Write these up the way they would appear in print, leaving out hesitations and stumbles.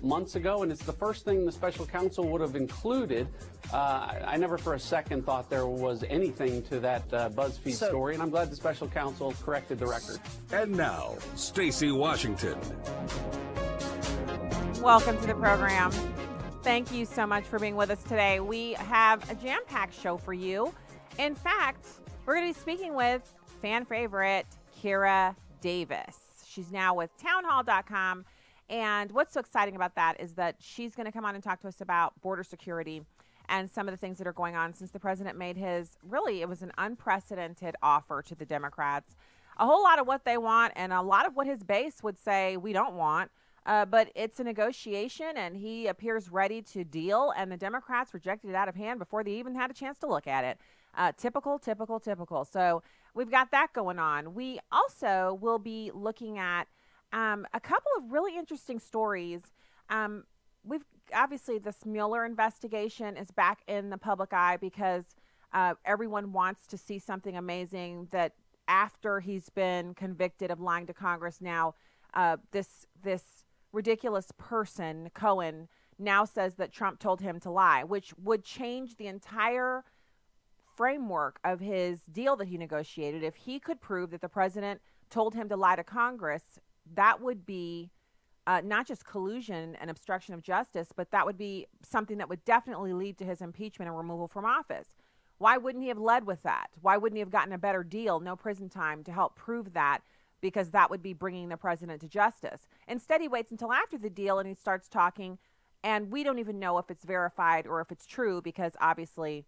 months ago, and it's the first thing the special counsel would have included. I never for a second thought there was anything to that BuzzFeed story, and I'm glad the special counsel corrected the record. And now, Stacey Washington. Welcome to the program. Thank you so much for being with us today. We have a jam-packed show for you. In fact, we're going to be speaking with fan favorite Kira Davis. She's now with townhall.com. And what's so exciting about that is that she's going to come on and talk to us about border security and some of the things that are going on since the president made his, really, it was an unprecedented offer to the Democrats. A whole lot of what they want and a lot of what his base would say we don't want. But it's a negotiation, and he appears ready to deal, and the Democrats rejected it out of hand before they even had a chance to look at it. Typical. So we've got that going on. We also will be looking at a couple of really interesting stories. We've obviously, this Mueller investigation is back in the public eye because everyone wants to see something amazing that after he's been convicted of lying to Congress. Now, this ridiculous person, Cohen, now says that Trump told him to lie, which would change the entire framework of his deal that he negotiated. If he could prove that the president told him to lie to Congress, that would be not just collusion and obstruction of justice, but that would be something that would definitely lead to his impeachment and removal from office. Why wouldn't he have led with that? Why wouldn't he have gotten a better deal, no prison time, to help prove that? Because that would be bringing the president to justice. Instead, he waits until after the deal and he starts talking, and we don't even know if it's verified or if it's true because obviously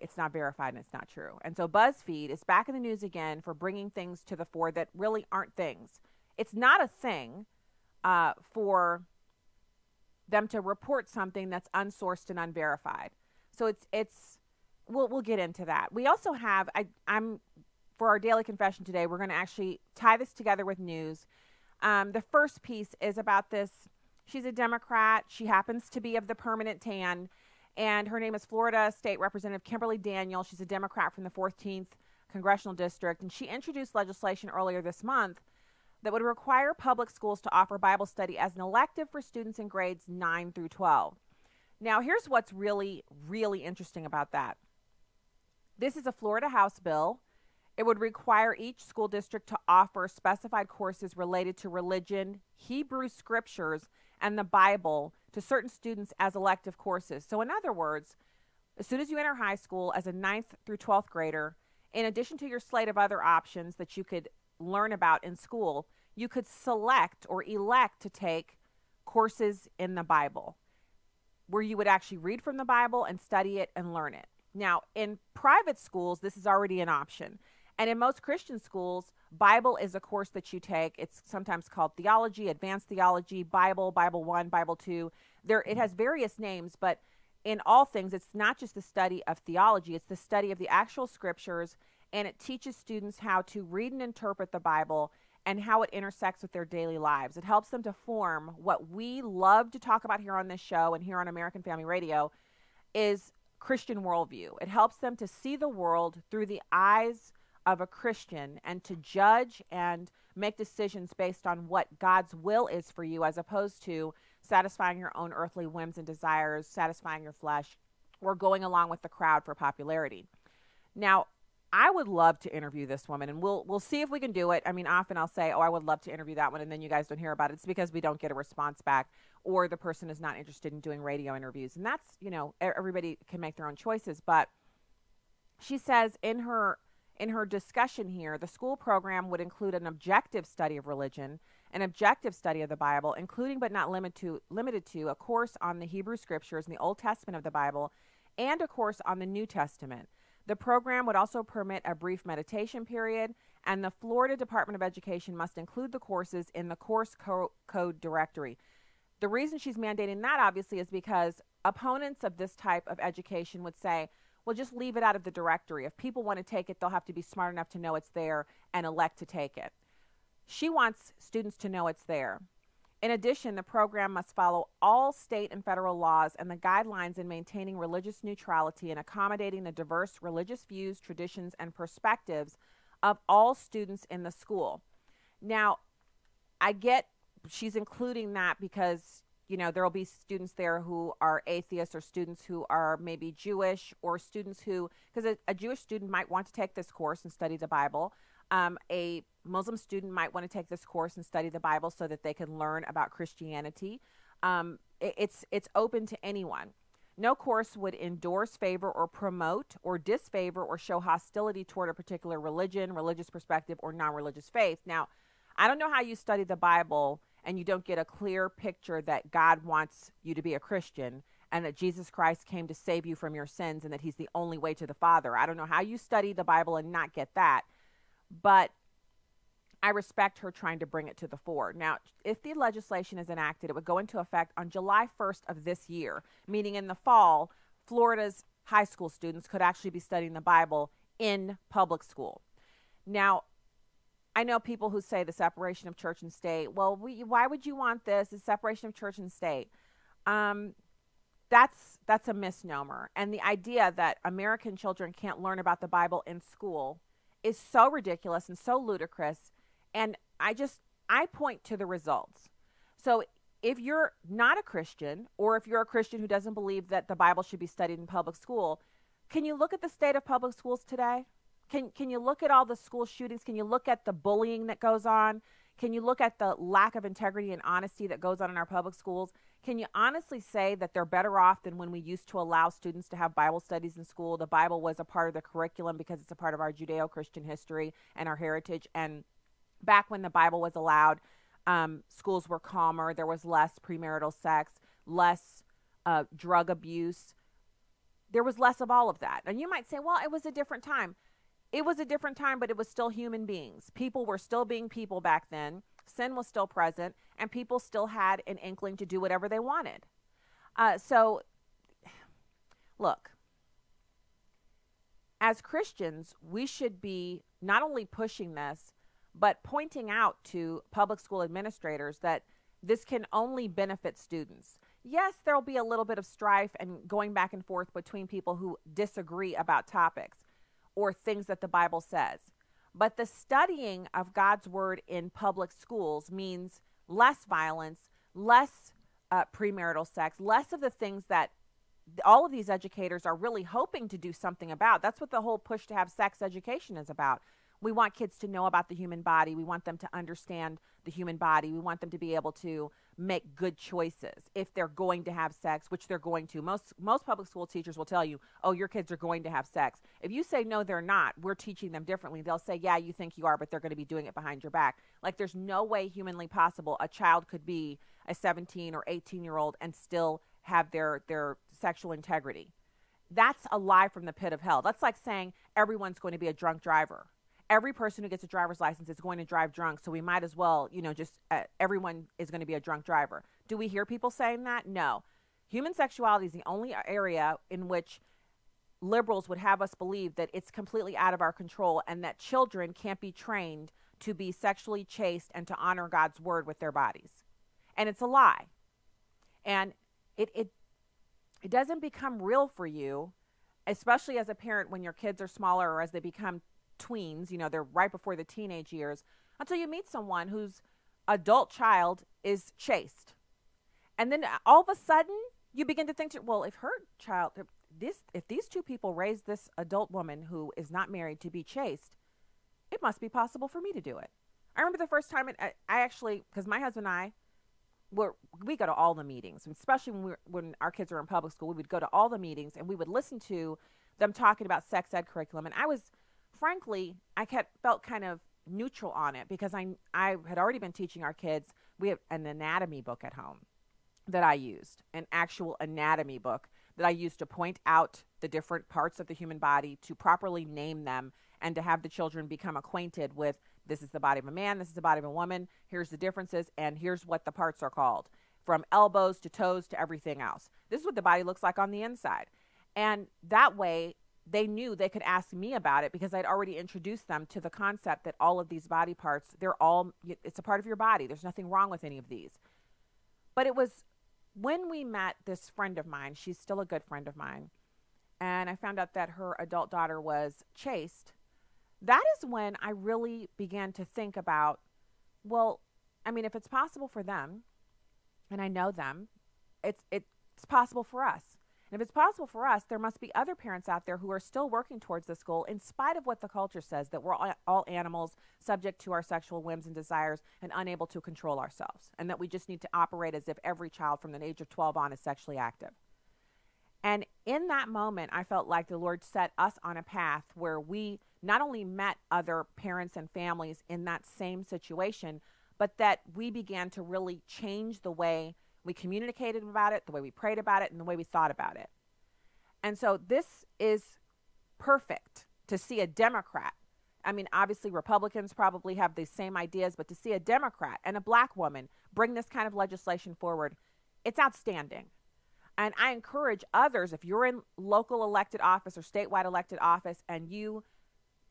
it's not verified and it's not true. And so BuzzFeed is back in the news again for bringing things to the fore that really aren't things. It's not a thing for them to report something that's unsourced and unverified. So we'll get into that. We also have, for our daily confession today, we're going to actually tie this together with news. The first piece is about this. She's a Democrat. She happens to be of the permanent tan, and her name is Florida State Representative Kimberly Daniel. She's a Democrat from the 14th Congressional District, and she introduced legislation earlier this month that would require public schools to offer Bible study as an elective for students in grades 9 through 12. Now, here's what's really, really interesting about that. This is a Florida House bill. It would require each school district to offer specified courses related to religion, Hebrew scriptures, and the Bible to certain students as elective courses. So in other words, as soon as you enter high school as a 9th through 12th grader, in addition to your slate of other options that you could learn about in school, you could select or elect to take courses in the Bible where you would actually read from the Bible and study it and learn it. Now, in private schools, this is already an option. And in most Christian schools, Bible is a course that you take. It's sometimes called theology, advanced theology, Bible, Bible 1, Bible 2. It has various names, but in all things, it's not just the study of theology. It's the study of the actual scriptures, and it teaches students how to read and interpret the Bible and how it intersects with their daily lives. It helps them to form what we love to talk about here on this show and here on American Family Radio is Christian worldview. It helps them to see the world through the eyes of a Christian and to judge and make decisions based on what God's will is for you, as opposed to satisfying your own earthly whims and desires, satisfying your flesh, or going along with the crowd for popularity. Now, I would love to interview this woman, and we'll see if we can do it. I mean, often I'll say, I would love to interview that one, and then you guys don't hear about it. It's because we don't get a response back, or the person is not interested in doing radio interviews. And that's, everybody can make their own choices. But she says in her discussion here, the school program would include an objective study of religion, an objective study of the Bible, including but not limited to a course on the Hebrew scriptures and the Old Testament of the Bible, and a course on the New Testament. The program would also permit a brief meditation period, and the Florida Department of Education must include the courses in the course code directory. The reason she's mandating that, obviously, is because opponents of this type of education would say, well, just leave it out of the directory. If people want to take it, they'll have to be smart enough to know it's there and elect to take it. She wants students to know it's there. In addition, the program must follow all state and federal laws and the guidelines in maintaining religious neutrality and accommodating the diverse religious views, traditions, and perspectives of all students in the school. Now, I get she's including that because, you know, there will be students there who are atheists, or students who are maybe Jewish, or students who, because a Jewish student might want to take this course and study the Bible. A Muslim student might want to take this course and study the Bible so that they can learn about Christianity. It's open to anyone. No course would endorse, favor, or promote, or disfavor, or show hostility toward a particular religion, religious perspective, or non-religious faith. Now, I don't know how you study the Bible and you don't get a clear picture that God wants you to be a Christian and that Jesus Christ came to save you from your sins and that he's the only way to the Father. I don't know how you study the Bible and not get that, but I respect her trying to bring it to the fore. Now, if the legislation is enacted, it would go into effect on July 1st of this year, meaning in the fall, Florida's high school students could actually be studying the Bible in public school. Now, I know people who say the separation of church and state. Well, why would you want this? The separation of church and state. That's a misnomer. And the idea that American children can't learn about the Bible in school is so ridiculous and so ludicrous. And I point to the results. So if you're not a Christian, or if you're a Christian who doesn't believe that the Bible should be studied in public school, can you look at the state of public schools today? Can you look at all the school shootings? Can you look at the bullying that goes on? Can you look at the lack of integrity and honesty that goes on in our public schools? Can you honestly say that they're better off than when we used to allow students to have Bible studies in school? The Bible was a part of the curriculum because it's a part of our Judeo-Christian history and our heritage. And back when the Bible was allowed, schools were calmer. There was less premarital sex, less drug abuse. There was less of all of that. And you might say, well, it was a different time. It was a different time, but it was still human beings. People were still being people back then. Sin was still present, and people still had an inkling to do whatever they wanted. So, look, as Christians, we should be not only pushing this, but pointing out to public school administrators that this can only benefit students. Yes, there will be a little bit of strife and going back and forth between people who disagree about topics or things that the Bible says. But the studying of God's word in public schools means less violence, less premarital sex, less of the things that all of these educators are really hoping to do something about. That's what the whole push to have sex education is about. We want kids to know about the human body. We want them to understand the human body. We want them to be able to make good choices if they're going to have sex, which they're going to. Most public school teachers will tell you, oh, your kids are going to have sex. If you say, no, they're not, we're teaching them differently, they'll say, yeah, you think you are, but they're going to be doing it behind your back. Like, there's no way humanly possible a child could be a 17 or 18-year-old and still have their sexual integrity. That's a lie from the pit of hell. That's like saying everyone's going to be a drunk driver. Every person who gets a driver's license is going to drive drunk, so we might as well, everyone is going to be a drunk driver. Do we hear people saying that? No. Human sexuality is the only area in which liberals would have us believe that it's completely out of our control and that children can't be trained to be sexually chaste and to honor God's word with their bodies. And it's a lie. And it doesn't become real for you, especially as a parent when your kids are smaller or as they become tweens, they're right before the teenage years, until you meet someone whose adult child is chaste. And then all of a sudden you begin to think, well, if her child, if these two people raise this adult woman who is not married to be chaste, it must be possible for me to do it. I remember the first time I actually, because my husband and I, we go to all the meetings, especially when our kids were in public school, we would go to all the meetings and we would listen to them talking about sex ed curriculum. And frankly, I felt kind of neutral on it because I had already been teaching our kids. We have an anatomy book at home that I used, an actual anatomy book that I used to point out the different parts of the human body, to properly name them, and to have the children become acquainted with, this is the body of a man, this is the body of a woman, here's the differences, and here's what the parts are called, from elbows to toes to everything else. This is what the body looks like on the inside. And that way, they knew they could ask me about it because I'd already introduced them to the concept that all of these body parts, it's a part of your body. There's nothing wrong with any of these. But it was when we met this friend of mine, she's still a good friend of mine, and I found out that her adult daughter was chaste. That is when I really began to think about, well, I mean, if it's possible for them, and I know them, it's possible for us. And if it's possible for us, there must be other parents out there who are still working towards this goal in spite of what the culture says, that we're all animals subject to our sexual whims and desires and unable to control ourselves, and that we just need to operate as if every child from the age of 12 on is sexually active. And in that moment, I felt like the Lord set us on a path where we not only met other parents and families in that same situation, but that we began to really change the way we communicated about it, the way we prayed about it, and the way we thought about it. And so this is perfect to see a Democrat. I mean, obviously Republicans probably have the same ideas, but to see a Democrat and a black woman bring this kind of legislation forward, it's outstanding. And I encourage others, if you're in local elected office or statewide elected office and you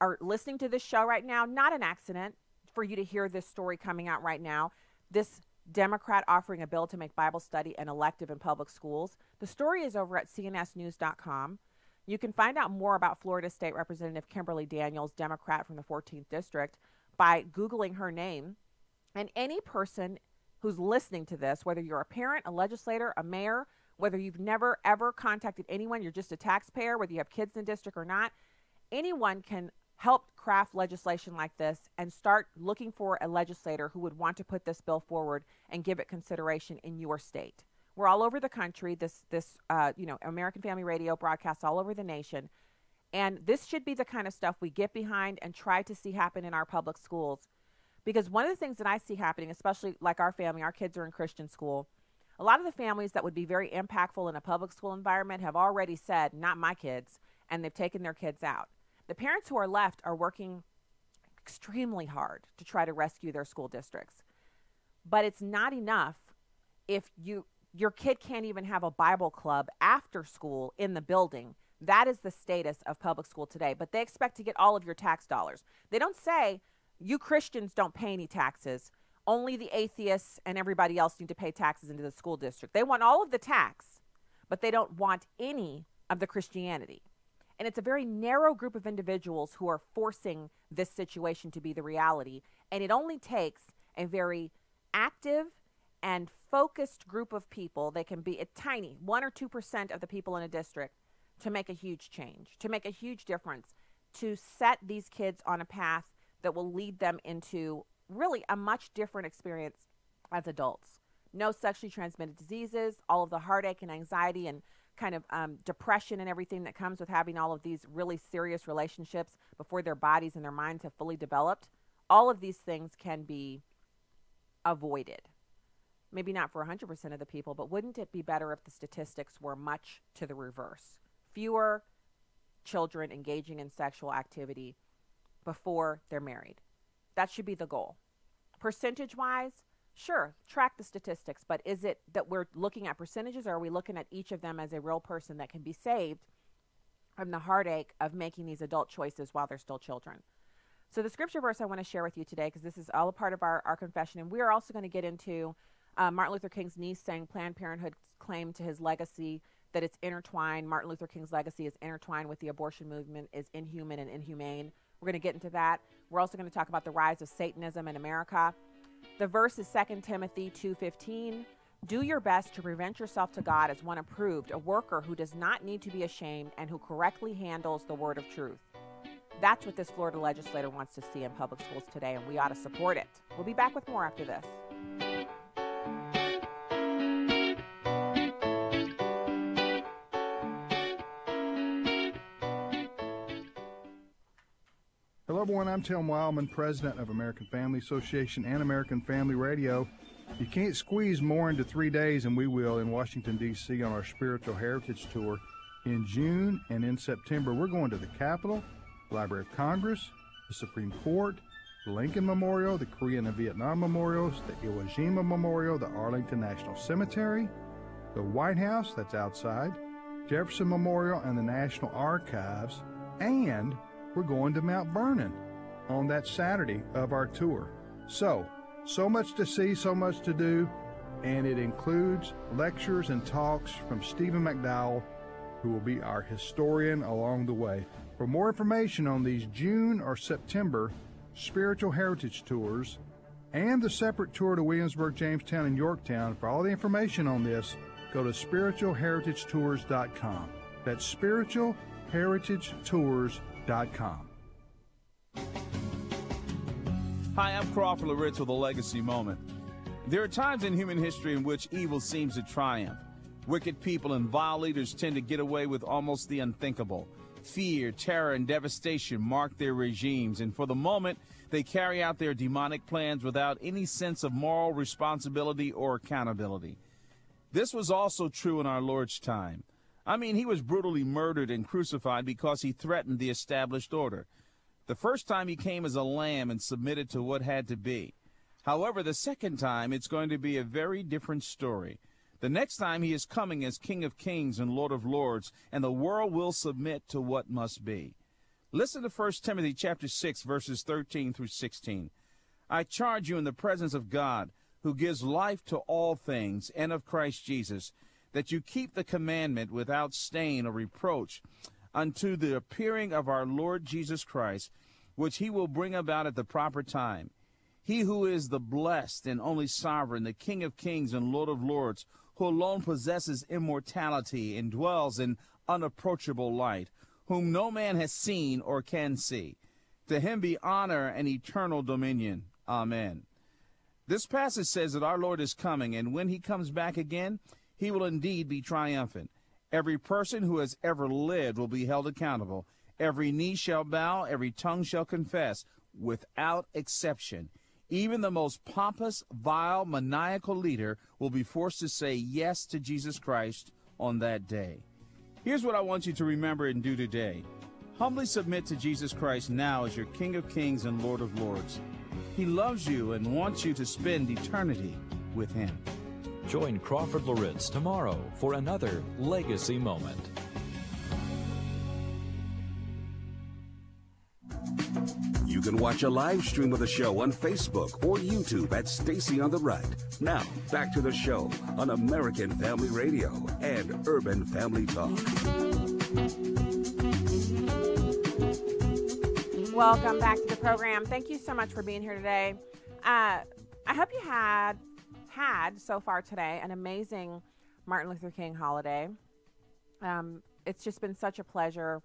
are listening to this show right now, not an accident for you to hear this story coming out right now, this Democrat offering a bill to make Bible study an elective in public schools. The story is over at cnsnews.com. You can find out more about Florida State Representative Kimberly Daniels, Democrat from the 14th District, by Googling her name. And any person who's listening to this, whether you're a parent, a legislator, a mayor, whether you've never, ever contacted anyone, you're just a taxpayer, whether you have kids in the district or not, anyone can help craft legislation like this and start looking for a legislator who would want to put this bill forward and give it consideration in your state. We're all over the country. This American Family Radio broadcasts all over the nation. And this should be the kind of stuff we get behind and try to see happen in our public schools. Because one of the things that I see happening, especially like our family, our kids are in Christian school, a lot of the families that would be very impactful in a public school environment have already said, not my kids, and they've taken their kids out. The parents who are left are working extremely hard to try to rescue their school districts. But it's not enough if your kid can't even have a Bible club after school in the building. That is the status of public school today. But they expect to get all of your tax dollars. They don't say, you Christians don't pay any taxes. Only the atheists and everybody else need to pay taxes into the school district. They want all of the tax, but they don't want any of the Christianity. And it's a very narrow group of individuals who are forcing this situation to be the reality. And it only takes a very active and focused group of people. They can be a tiny 1 or 2% of the people in a district to make a huge change, to make a huge difference, to set these kids on a path that will lead them into really a much different experience as adults. No sexually transmitted diseases, all of the heartache and anxiety and kind of depression and everything that comes with having all of these really serious relationships before their bodies and their minds have fully developed. All of these things can be avoided. Maybe not for 100% of the people, but wouldn't it be better if the statistics were much to the reverse? Fewer children engaging in sexual activity before they're married. That should be the goal. Percentage-wise, sure, track the statistics, but is it that we're looking at percentages, or are we looking at each of them as a real person that can be saved from the heartache of making these adult choices while they're still children? So the scripture verse I want to share with you today, because this is all a part of our confession, and we are also going to get into Martin Luther King's niece saying Planned Parenthood's claim to his legacy, that it's intertwined. Martin Luther King's legacy is intertwined with the abortion movement, is inhuman and inhumane. We're going to get into that. We're also going to talk about the rise of Satanism in America. The verse is 2 Timothy 2:15. Do your best to present yourself to God as one approved, a worker who does not need to be ashamed and who correctly handles the word of truth. That's what this Florida legislator wants to see in public schools today, and we ought to support it. We'll be back with more after this. Hello, everyone. I'm Tim Wildman, president of American Family Association and American Family Radio. You can't squeeze more into 3 days, and we will in Washington, D.C. on our Spiritual Heritage Tour in June and in September. We're going to the Capitol, Library of Congress, the Supreme Court, the Lincoln Memorial, the Korean and Vietnam Memorials, the Iwo Jima Memorial, the Arlington National Cemetery, the White House, that's outside, Jefferson Memorial, and the National Archives, and we're going to Mount Vernon on that Saturday of our tour. So much to see, so much to do, and it includes lectures and talks from Stephen McDowell, who will be our historian along the way. For more information on these June or September Spiritual Heritage Tours, and the separate tour to Williamsburg, Jamestown, and Yorktown. For all the information on this, go to spiritualheritagetours.com. That's spiritualheritagetours.com. Hi, I'm Crawford Loritz with a legacy moment. There are times in human history in which evil seems to triumph. Wicked people and vile leaders tend to get away with almost the unthinkable. Fear, terror, and devastation mark their regimes, and for the moment, they carry out their demonic plans without any sense of moral responsibility or accountability. This was also true in our Lord's time. I mean, he was brutally murdered and crucified because he threatened the established order. The first time he came as a lamb and submitted to what had to be. However, the second time, it's going to be a very different story. The next time he is coming as King of Kings and Lord of Lords, and the world will submit to what must be. Listen to 1 Timothy chapter 6, verses 13 through 16. I charge you in the presence of God, who gives life to all things, and of Christ Jesus, that you keep the commandment without stain or reproach unto the appearing of our Lord Jesus Christ, which he will bring about at the proper time. He who is the blessed and only sovereign, the King of Kings and Lord of Lords, who alone possesses immortality and dwells in unapproachable light, whom no man has seen or can see. To him be honor and eternal dominion. Amen. This passage says that our Lord is coming, and when he comes back again, he will indeed be triumphant. Every person who has ever lived will be held accountable. Every knee shall bow, every tongue shall confess, without exception. Even the most pompous, vile, maniacal leader will be forced to say yes to Jesus Christ on that day. Here's what I want you to remember and do today. Humbly submit to Jesus Christ now as your King of Kings and Lord of Lords. He loves you and wants you to spend eternity with him. Join Crawford Loritz tomorrow for another Legacy Moment. You can watch a live stream of the show on Facebook or YouTube at Stacy on the Right. Now, back to the show on American Family Radio and Urban Family Talk. Welcome back to the program. Thank you so much for being here today. I hope you had so far today an amazing Martin Luther King holiday. It's just been such a pleasure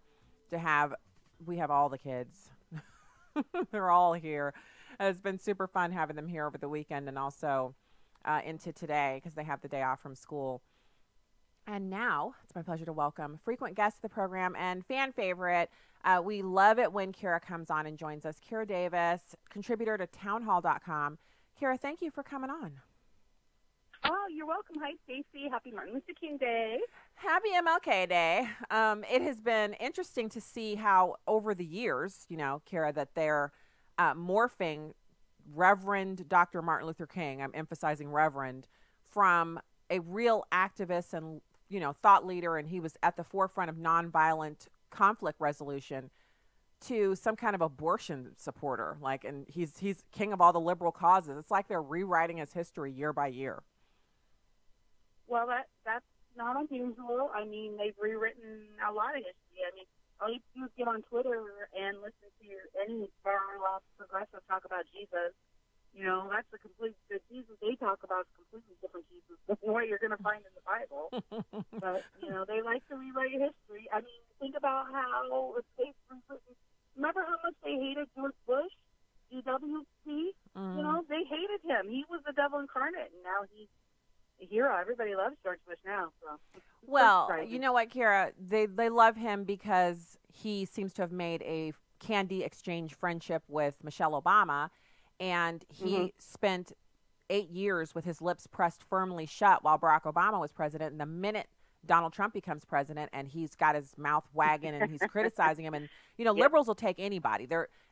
to we have all the kids. They're all here. It's been super fun having them here over the weekend and also into today because they have the day off from school. And now it's my pleasure to welcome frequent guest of the program and fan favorite. We love it when Kira comes on and joins us. Kira Davis, contributor to townhall.com. Kira, thank you for coming on. Oh, you're welcome. Hi, Stacey. Happy Martin Luther King Day. Happy MLK Day. It has been interesting to see how over the years, Kira, that they're morphing Reverend Dr. Martin Luther King, I'm emphasizing Reverend, from a real activist and, thought leader, and he was at the forefront of nonviolent conflict resolution, to some kind of abortion supporter. And he's king of all the liberal causes. It's like they're rewriting his history year by year. Well, that's not unusual. I mean, they've rewritten a lot of history. I mean, all you do is get on Twitter and listen to any far-left progressive talk about Jesus. That's the Jesus they talk about is completely different Jesus than what you're going to find in the Bible. But, they like to rewrite history. I mean, think about how they've rewritten. Remember how much they hated George Bush, GWP? They hated him. He was the devil incarnate, and now he's a hero. Everybody loves George Bush now. So. Well, you know what, Kira? They love him because he seems to have made a candy exchange friendship with Michelle Obama, and he spent 8 years with his lips pressed firmly shut while Barack Obama was president. And the minute Donald Trump becomes president and he's got his mouth wagging and he's criticizing him, and liberals will take anybody.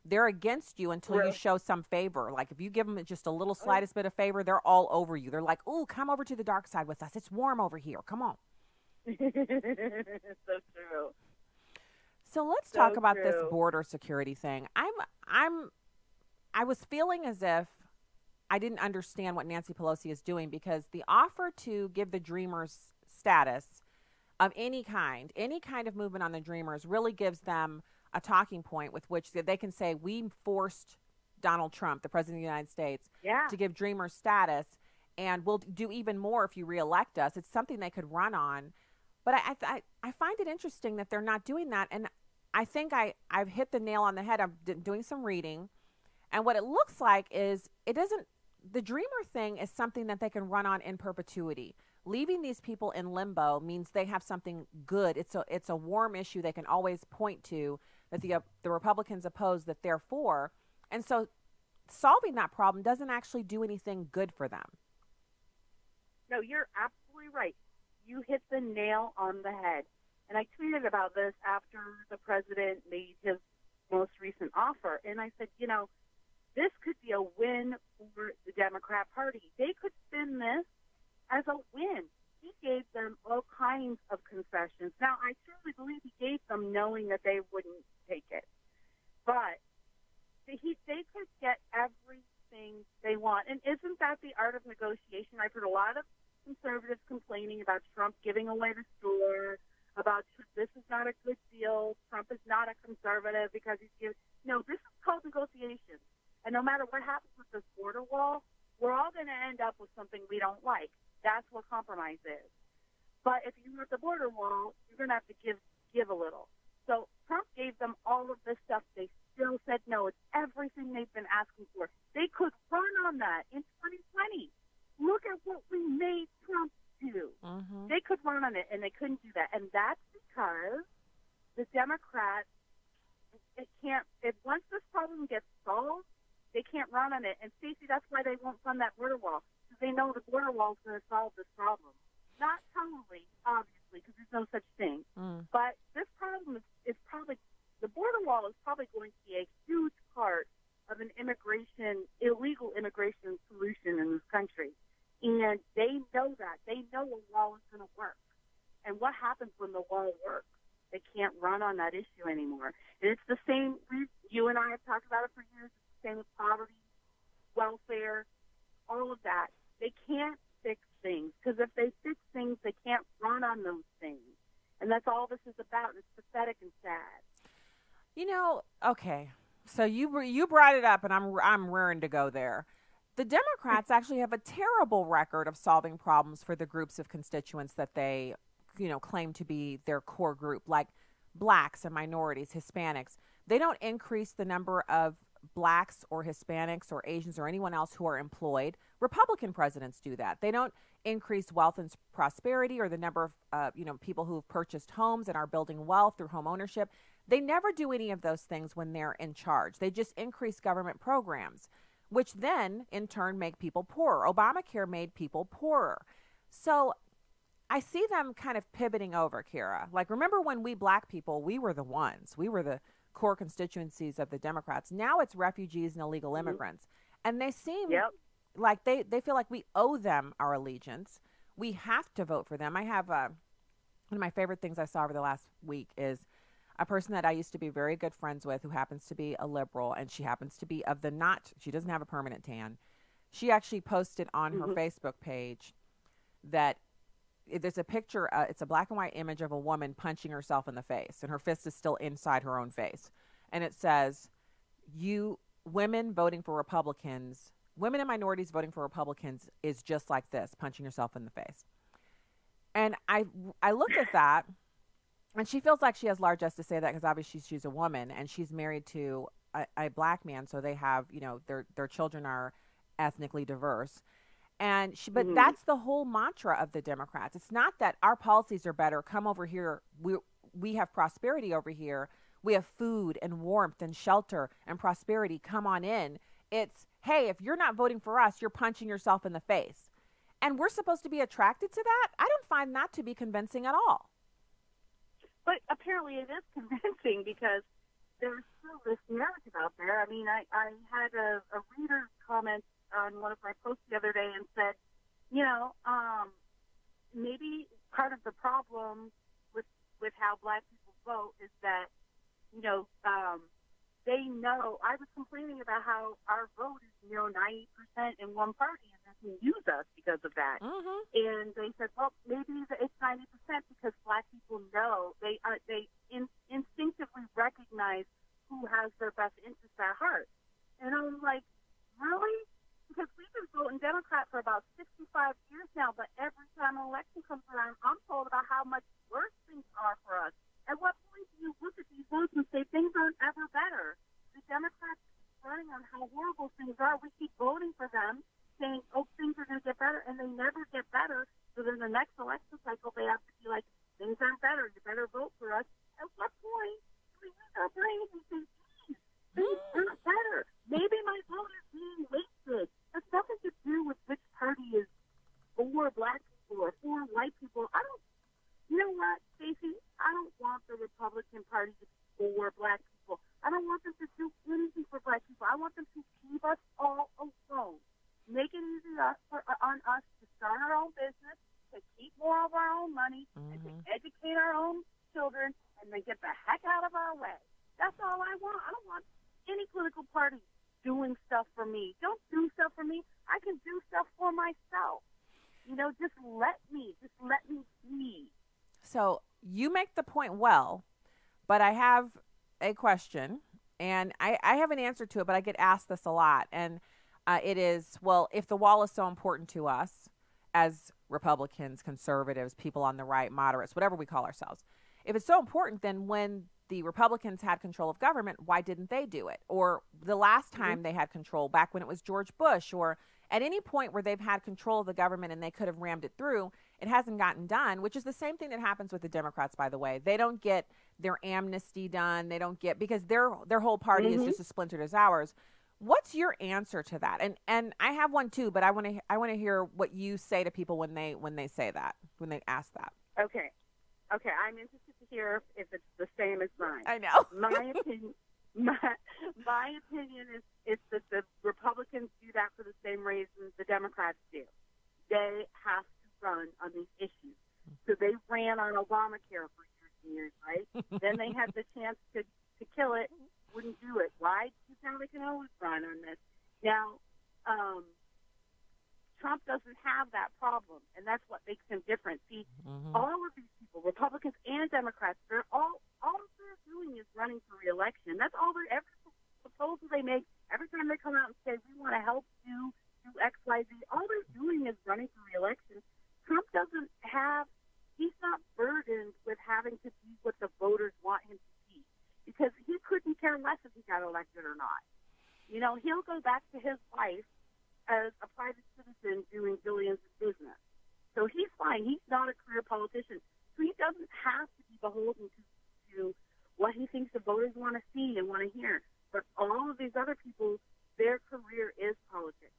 They're against you until you show some favor. Like if you give them just a little slightest bit of favor, they're all over you. They're like, "Ooh, come over to the dark side with us. It's warm over here. Come on." So true. So let's talk about this border security thing. I was feeling as if I didn't understand what Nancy Pelosi is doing, because the offer to give the Dreamers status of any kind of movement on the Dreamers really gives them a talking point with which they can say, we forced Donald Trump, the president of the United States, Yeah. to give Dreamer status, and we'll do even more if you reelect us. It's something they could run on. But I find it interesting that they're not doing that. And I think I've hit the nail on the head. I'm doing some reading. And what it looks like is the Dreamer thing is something that they can run on in perpetuity. Leaving these people in limbo means they have something good. It's a warm issue they can always point to that the Republicans oppose that they're for. And so solving that problem doesn't actually do anything good for them. No, you're absolutely right. You hit the nail on the head. And I tweeted about this after the president made his most recent offer. And I said, this could be a win for the Democrat Party. They could spin this as a win. He gave them all kinds of concessions. Now, I truly believe he gave them knowing that they wouldn't take it. But they could get everything they want. And isn't that the art of negotiation? I've heard a lot of conservatives complaining about Trump giving away the store, about this is not a good deal. Trump is not a conservative because he's giving. No, this is called negotiation. And no matter what happens with this border wall, we're all going to end up with something we don't like. That's what compromise is. But if you want the border wall, you're going to have to give a little. So Trump gave them all of this stuff. They still said no. It's everything they've been asking for. They could run on that in 2020. Look at what we made Trump do. Mm-hmm. They could run on it, and they couldn't do that. And that's because the Democrats, once this problem gets solved, they can't run on it. And, Stacey, that's why they won't fund that border wall, because they know the border wall is going to solve this problem. Not totally, obviously, because there's no such thing. But this problem is probably, the border wall is probably going to be a huge part of an illegal immigration solution in this country. And they know that. They know a wall is going to work. And what happens when the wall works? They can't run on that issue anymore. And it's the same, you and I have talked about it for years. It's the same with poverty, welfare, all of that. They can't fix things, because if they fix things, they can't run on those things. And that's all this is about. It's pathetic and sad. Okay. So you brought it up, and I'm raring to go there. The Democrats actually have a terrible record of solving problems for the groups of constituents that they, claim to be their core group, like blacks and minorities, Hispanics. They don't increase the number of blacks or Hispanics or Asians or anyone else who are employed. Republican presidents do that. They don't increase wealth and prosperity or the number of, people who have purchased homes and are building wealth through home ownership. They never do any of those things when they're in charge. They just increase government programs, which then in turn make people poorer. Obamacare made people poorer. So I see them kind of pivoting over, Kira. Like, remember when we black people, we were the ones. We were the core constituencies of the Democrats. Now it's refugees and illegal immigrants. And they seem like they feel like we owe them our allegiance. We have to vote for them. I have one of my favorite things I saw over the last week is a person that I used to be very good friends with who happens to be a liberal, and she happens to be she doesn't have a permanent tan. She actually posted on her Facebook page that there's a picture, it's a black and white image of a woman punching herself in the face, and her fist is still inside her own face. And it says, women and minorities voting for Republicans is just like this, punching yourself in the face. And I looked at that, and she feels like she has largesse to say that because obviously she's a woman, and she's married to a black man, so they have, their children are ethnically diverse. And but that's the whole mantra of the Democrats. It's not that our policies are better. Come over here. We have prosperity over here. We have food and warmth and shelter and prosperity. Come on in. It's, hey, if you're not voting for us, you're punching yourself in the face. And we're supposed to be attracted to that? I don't find that to be convincing at all. But apparently it is convincing because there's still this narrative out there. I mean, I had a reader comment on one of my posts the other day and said, maybe part of the problem with how black people vote is that, they know. I was complaining about how our vote is 90% in one party and they can use us because of that. And they said, well, maybe it's 90% because black people know they instinctively recognize who has their best interests at heart. And I was like, really? Because we've been voting Democrat for about 65 years now, but every time an election comes around, I'm told about how much worse things are for us. At what point do you look at these votes and say things aren't ever better? The Democrats keep running on how horrible things are. We keep voting for them, saying, oh, things are going to get better, and they never get better. So then the next election cycle, they have to be like, things aren't better. You better vote for us. At what point do we use our brains and say, geez, things aren't better? Maybe my vote is being wasted. That's nothing to do with which party is for black people or for white people. You know what, Stacey? I don't want the Republican Party to be for black people. I don't want them to do anything for black people. I want them to keep us all alone. Make it easy on us to start our own business, to keep more of our own money, and to educate our own children, and then get the heck out of our way. That's all I want. I don't want any political party doing stuff for me. Don't do stuff for me. I can do stuff for myself. Just let me be. So you make the point well, but I have a question, and I have an answer to it, but I get asked this a lot. And it is, well, if the wall is so important to us as Republicans, conservatives, people on the right, moderates, whatever we call ourselves, if it's so important, then when the Republicans had control of government, why didn't they do it? Or the last time they had control, back when it was George Bush, or at any point where they've had control of the government and they could have rammed it through, it hasn't gotten done, which is the same thing that happens with the Democrats, by the way. They don't get their amnesty done. They don't get, because their whole party is just as splintered as ours. What's your answer to that? And I have one too, but I want to hear what you say to people when they say that, when they ask that. Okay, I'm interested to hear if it's the same as mine. I know. My opinion is that the Republicans do that for the same reasons the Democrats do. They have to run on these issues. So they ran on Obamacare for years and years, right? Then they had the chance to kill it, wouldn't do it. Why? Because now they can always run on this. Now, Trump doesn't have that problem, and that's what makes him different. See, all of these people, Republicans and Democrats, all they're doing is running for re-election. That's all every proposal they make, every time they come out and say, we want to help you do X, Y, Z, all they're doing is running for re-election. Trump he's not burdened with having to be what the voters want him to be, because he couldn't care less if he got elected or not. He'll go back to his life as a private citizen doing billions of business. So he's fine. He's not a career politician. So he doesn't have to be beholden to what he thinks the voters want to see and want to hear. But all of these other people, their career is politics.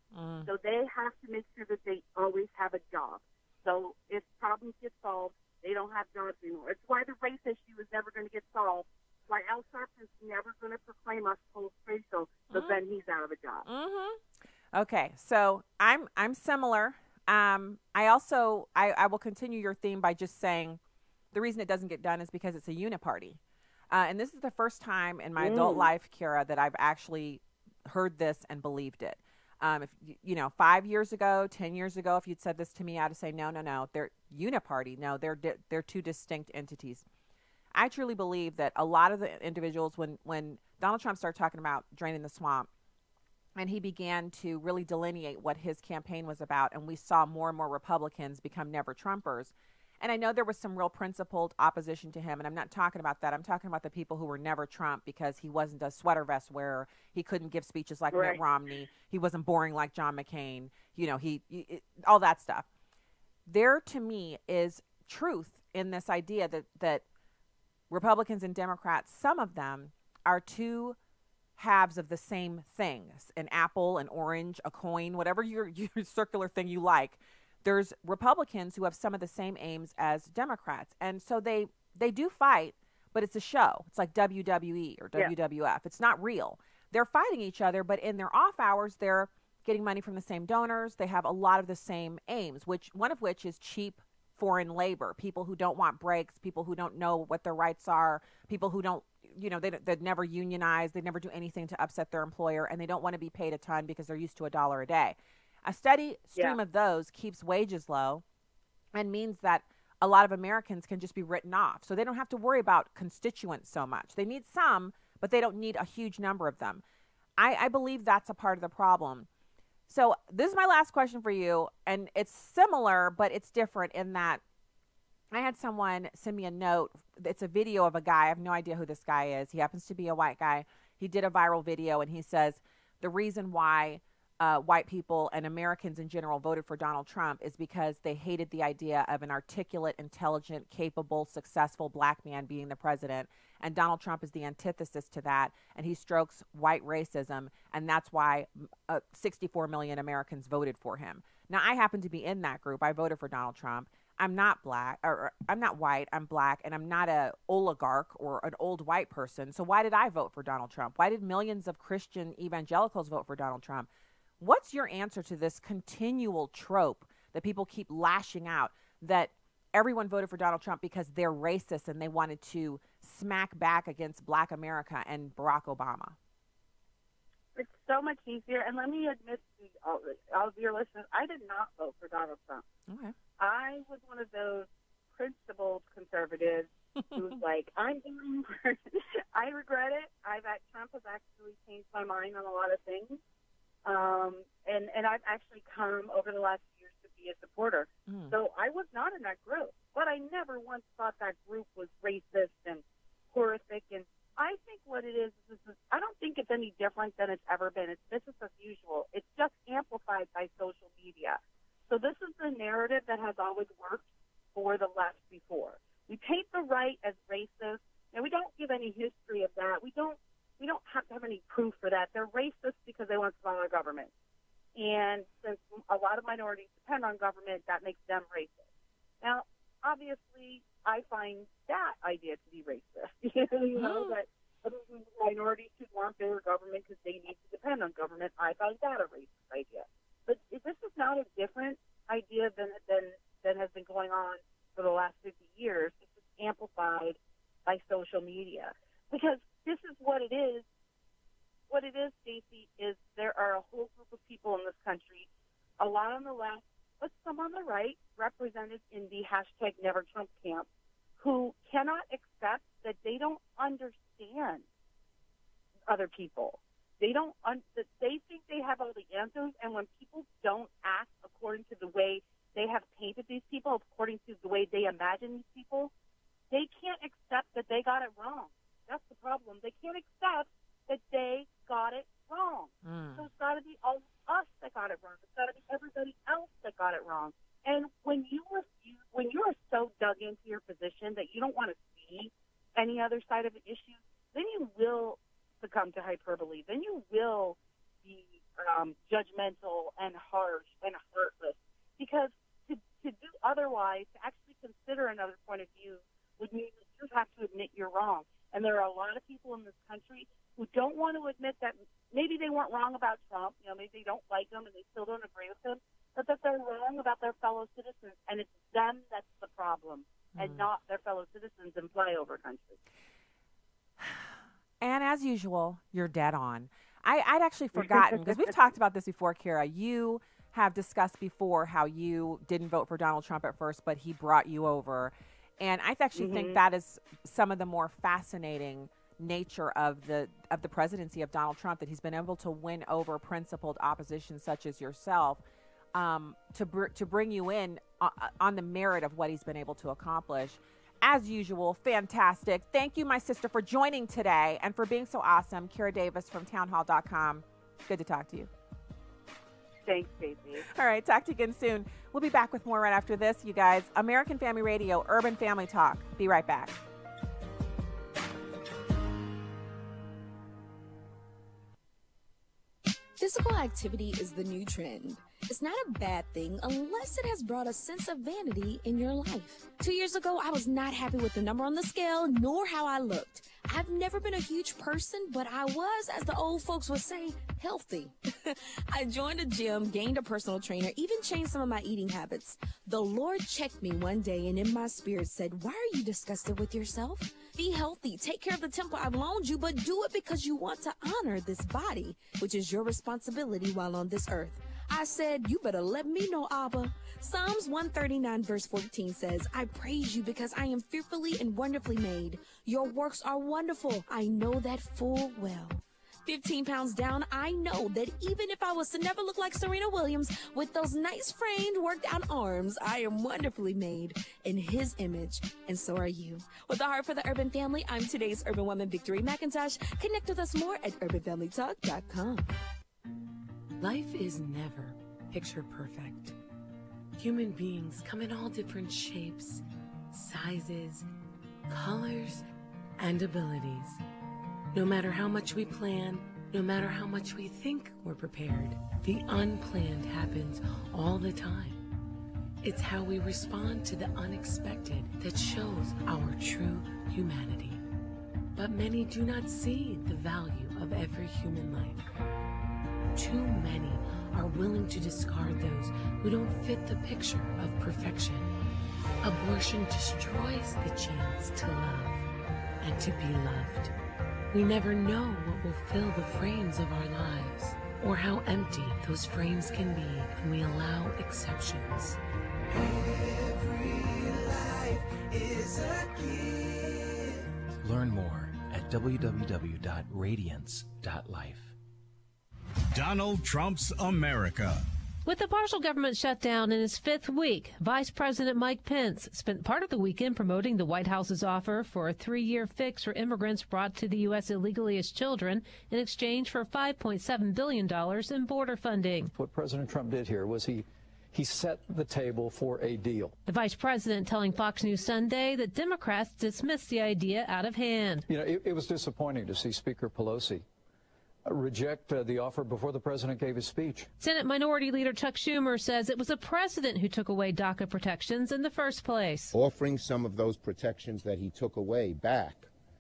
So they have to make sure that they always have a job. So if problems get solved, they don't have jobs anymore. It's why the race issue is never going to get solved. It's why Al Sharpton's never going to proclaim us post-racial, so then he's out of a job. Okay, so I'm similar. I will continue your theme by just saying the reason it doesn't get done is because it's a uniparty. And this is the first time in my adult life, Kira, that I've actually heard this and believed it. If 5 years ago, 10 years ago, if you'd said this to me, I'd say, no, they're uniparty. No, they're two distinct entities. I truly believe that a lot of the individuals, when Donald Trump started talking about draining the swamp, and he began to really delineate what his campaign was about, and we saw more and more Republicans become never Trumpers. And I know there was some real principled opposition to him, and I'm not talking about that. I'm talking about the people who were never Trump because he wasn't a sweater vest wearer. He couldn't give speeches like Mitt Romney. He wasn't boring like John McCain. All that stuff. There, to me, is truth in this idea that Republicans and Democrats, some of them are two halves of the same thing, an apple, an orange, a coin, whatever your circular thing you like. There's Republicans who have some of the same aims as Democrats. And so they do fight, but it's a show. It's like WWE or WWF. It's not real. They're fighting each other, but in their off hours, they're getting money from the same donors. They have a lot of the same aims, one of which is cheap foreign labor, people who don't want breaks, people who don't know what their rights are, people who don't, they never unionize, they never do anything to upset their employer, and they don't want to be paid a ton because they're used to $1 a day. A steady stream of those keeps wages low and means that a lot of Americans can just be written off. So they don't have to worry about constituents so much. They need some, but they don't need a huge number of them. I believe that's a part of the problem. So this is my last question for you, and it's similar, but it's different in that I had someone send me a note. It's a video of a guy. I have no idea who this guy is. He happens to be a white guy. He did a viral video, and he says the reason why white people and Americans in general voted for Donald Trump is because they hated the idea of an articulate, intelligent, capable, successful black man being the president. And Donald Trump is the antithesis to that. And he strokes white racism. And that's why 64 million Americans voted for him. Now, I happen to be in that group. I voted for Donald Trump. I'm not black, or I'm not white, I'm black, and I'm not an oligarch or an old white person. So why did I vote for Donald Trump? Why did millions of Christian evangelicals vote for Donald Trump? What's your answer to this continual trope that people keep lashing out, that everyone voted for Donald Trump because they're racist and they wanted to smack back against black America and Barack Obama? It's so much easier. And let me admit to all of your listeners, I did not vote for Donald Trump. Okay. I was one of those principled conservatives who was like, I'm voting for I regret it. Trump has actually changed my mind on a lot of things. And I've actually come over the last years to be a supporter. So I was not in that group, but I never once thought that group was racist and horrific. And I think what it is I don't think it's any different than it's ever been. It's business as usual. It's just amplified by social media. So this is the narrative that has always worked for the left before. We paint the right as racist, and we don't give any history of that. We don't have to have any proof for that. They're racist because they want smaller government. And since a lot of minorities depend on government, that makes them racist. Now, obviously, I find that idea to be racist. You know, that minorities should want bigger government because they need to depend on government. I find that a racist idea. But this is not a different idea than has been going on for the last 50 years. It's just amplified by social media. Because this is what it is. What it is, Stacey, is there are a whole group of people in this country, a lot on the left, but some on the right, represented in the hashtag Never Trump camp, who cannot accept that they don't understand other people. They think they have all the answers, and when people don't act according to the way they have painted these people, according to the way they imagine these people, they can't accept that they got it wrong. That's the problem. They can't accept that they got it wrong. So it's got to be all of us that got it wrong. It's got to be everybody else that got it wrong. And when you are so dug into your position that you don't want to see any other side of the issue, then you will succumb to hyperbole. Then you will be judgmental and harsh and heartless. Because to do otherwise, to actually consider another point of view, would mean that you have to admit you're wrong. And there are a lot of people in this country who don't want to admit that maybe they weren't wrong about Trump, maybe they don't like him and they still don't agree with him, but that they're wrong about their fellow citizens. And it's them that's the problem, and not their fellow citizens in flyover country. And as usual, you're dead on. I'd actually forgotten, because we've talked about this before, Kira. You have discussed before how you didn't vote for Donald Trump at first, but he brought you over. And I actually think that is some of the more fascinating nature of the presidency of Donald Trump, that he's been able to win over principled opposition such as yourself to bring you in on the merit of what he's been able to accomplish. As usual, fantastic. Thank you, my sister, for joining today and for being so awesome. Kira Davis from townhall.com. Good to talk to you. Thanks, Stacey. All right, talk to you again soon. We'll be back with more right after this, you guys. American Family Radio, Urban Family Talk. Be right back. Physical activity is the new trend. It's not a bad thing unless it has brought a sense of vanity in your life. 2 years ago, I was not happy with the number on the scale nor how I looked. I've never been a huge person, but I was, as the old folks would say, healthy. I joined a gym, gained a personal trainer, even changed some of my eating habits. The Lord checked me one day and in my spirit said, "Why are you disgusted with yourself? Be healthy, take care of the temple I've loaned you, but do it because you want to honor this body, which is your responsibility while on this earth." I said, "You better let me know, Abba." Psalms 139 verse 14 says, "I praise you because I am fearfully and wonderfully made. Your works are wonderful. I know that full well." 15 pounds down, I know that even if I was to never look like Serena Williams with those nice framed, worked out arms, I am wonderfully made in his image, and so are you. With a heart for the urban family, I'm today's urban woman, Victory McIntosh. Connect with us more at urbanfamilytalk.com. Life is never picture perfect. Human beings come in all different shapes, sizes, colors, and abilities. No matter how much we plan, no matter how much we think we're prepared, the unplanned happens all the time. It's how we respond to the unexpected that shows our true humanity. But many do not see the value of every human life. Too many are willing to discard those who don't fit the picture of perfection. Abortion destroys the chance to love and to be loved. We never know what will fill the frames of our lives, or how empty those frames can be when we allow exceptions. Every life is a gift. Learn more at www.radiance.life. Donald Trump's America. With the partial government shutdown in its fifth week, Vice President Mike Pence spent part of the weekend promoting the White House's offer for a 3-year fix for immigrants brought to the U.S. illegally as children in exchange for $5.7 billion in border funding. What President Trump did here was he set the table for a deal. The vice president telling Fox News Sunday that Democrats dismissed the idea out of hand. You know, it was disappointing to see Speaker Pelosi reject the offer before the president gave his speech. Senate Minority Leader Chuck Schumer says it was the president who took away DACA protections in the first place. Offering some of those protections that he took away back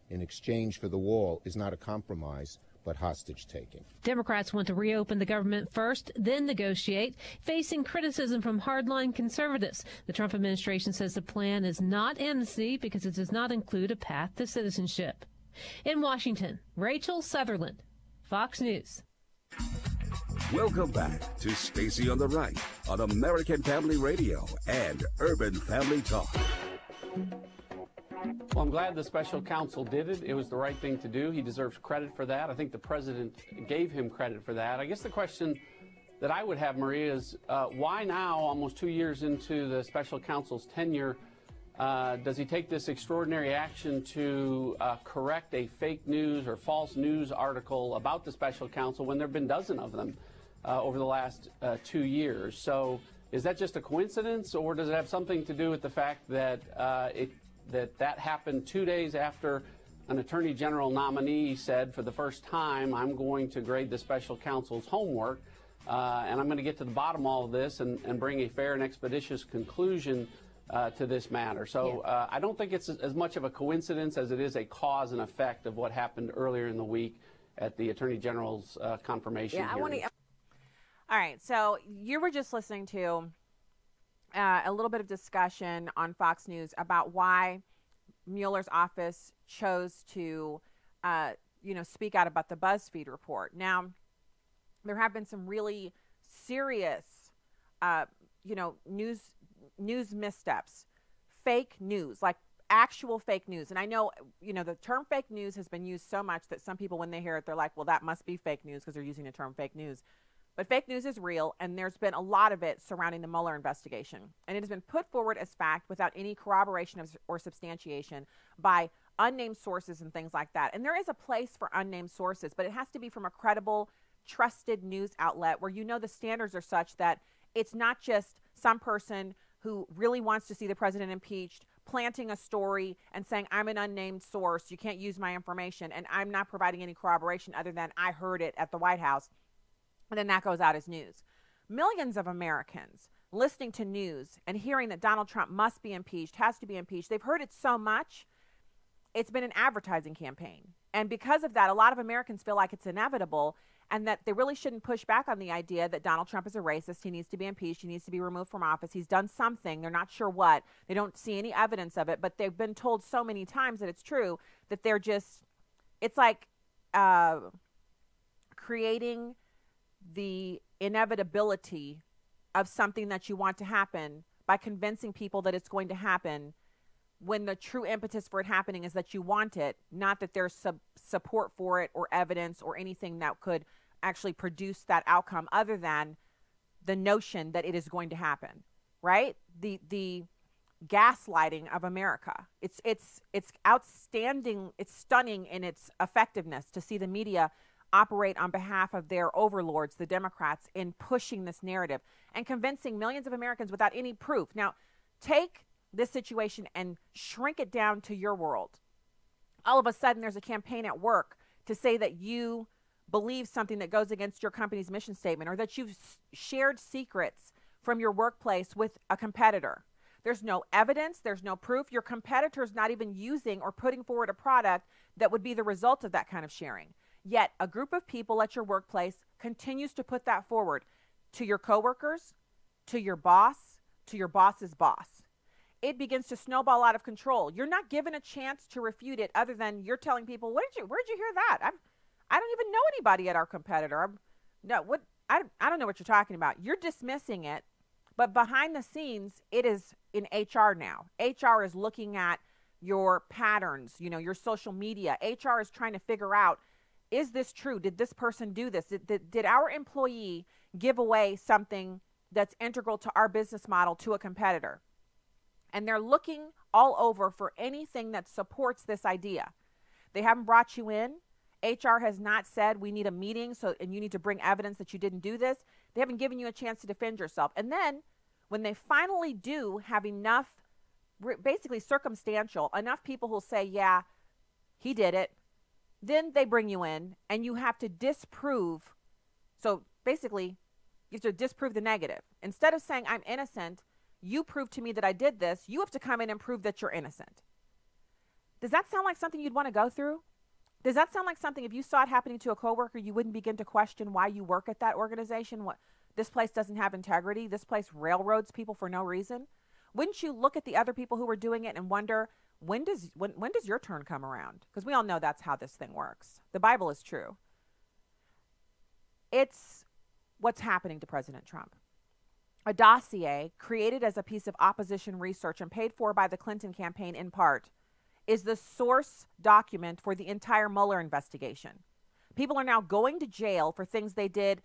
in exchange for the wall is not a compromise, but hostage-taking. Democrats want to reopen the government first, then negotiate, facing criticism from hardline conservatives. The Trump administration says the plan is not amnesty because it does not include a path to citizenship. In Washington, Rachel Sutherland, Fox News. Welcome back to Stacy on the Right on American Family Radio and Urban Family Talk. Well, I'm glad the special counsel did it. It was the right thing to do. He deserves credit for that. I think the president gave him credit for that. I guess the question that I would have, Maria, is why now, almost 2 years into the special counsel's tenure, does he take this extraordinary action to correct a fake news or false news article about the special counsel when there have been dozens of them over the last 2 years? So is that just a coincidence, or does it have something to do with the fact that that happened 2 days after an attorney general nominee said for the first time, I'm going to grade the special counsel's homework and I'm going to get to the bottom of all of this and bring a fair and expeditious conclusion to this matter. So I don't think it's as much of a coincidence as it is a cause and effect of what happened earlier in the week at the Attorney General's confirmation hearing. All right, so you were just listening to a little bit of discussion on Fox News about why Mueller's office chose to, speak out about the BuzzFeed report. Now, there have been some really serious, news missteps, fake news, like actual fake news. And I know, the term fake news has been used so much that some people, when they hear it, they're like, well, that must be fake news because they're using the term fake news. But fake news is real, and there's been a lot of it surrounding the Mueller investigation. And it has been put forward as fact without any corroboration or substantiation by unnamed sources and things like that. And there is a place for unnamed sources, but it has to be from a credible, trusted news outlet where the standards are such that it's not just some person who really wants to see the president impeached planting a story and saying, I'm an unnamed source, you can't use my information, and I'm not providing any corroboration other than I heard it at the White House. And then that goes out as news. Millions of Americans listening to news and hearing that Donald Trump must be impeached, has to be impeached, they've heard it so much, it's been an advertising campaign. And because of that, a lot of Americans feel like it's inevitable and that they really shouldn't push back on the idea that Donald Trump is a racist. He needs to be impeached. He needs to be removed from office. He's done something. They're not sure what. They don't see any evidence of it, but they've been told so many times that it's true that they're just, it's like creating the inevitability of something that you want to happen by convincing people that it's going to happen when the true impetus for it happening is that you want it, not that there's support for it or evidence or anything that could actually produce that outcome other than the notion that it is going to happen, right? The gaslighting of America. It's outstanding. It's stunning in its effectiveness to see the media operate on behalf of their overlords, the Democrats, in pushing this narrative and convincing millions of Americans without any proof. Now, take this situation and shrink it down to your world. All of a sudden, there's a campaign at work to say that you believe something that goes against your company's mission statement, or that you've shared secrets from your workplace with a competitor. There's no evidence. There's no proof. Your competitor's not even using or putting forward a product that would be the result of that kind of sharing. Yet a group of people at your workplace continues to put that forward to your coworkers, to your boss, to your boss's boss. It begins to snowball out of control. You're not given a chance to refute it other than you're telling people, where'd you hear that? I don't even know anybody at our competitor. I don't know what you're talking about. You're dismissing it, but behind the scenes, it is in HR now. HR is looking at your patterns, your social media. HR is trying to figure out, is this true? Did this person do this? Did our employee give away something that's integral to our business model to a competitor? And they're looking all over for anything that supports this idea. They haven't brought you in. HR has not said we need a meeting and you need to bring evidence that you didn't do this. They haven't given you a chance to defend yourself. And then when they finally do have enough, basically circumstantial, enough people who'll say, yeah, he did it, then they bring you in and you have to disprove. So basically, you have to disprove the negative. Instead of saying I'm innocent, you prove to me that I did this, you have to come in and prove that you're innocent. Does that sound like something you'd want to go through? Does that sound like something, if you saw it happening to a coworker, you wouldn't begin to question why you work at that organization? What, this place doesn't have integrity. This place railroads people for no reason. Wouldn't you look at the other people who were doing it and wonder, when does your turn come around? Because we all know that's how this thing works. The Bible is true. It's what's happening to President Trump. A dossier created as a piece of opposition research and paid for by the Clinton campaign in part is the source document for the entire Mueller investigation. People are now going to jail for things they did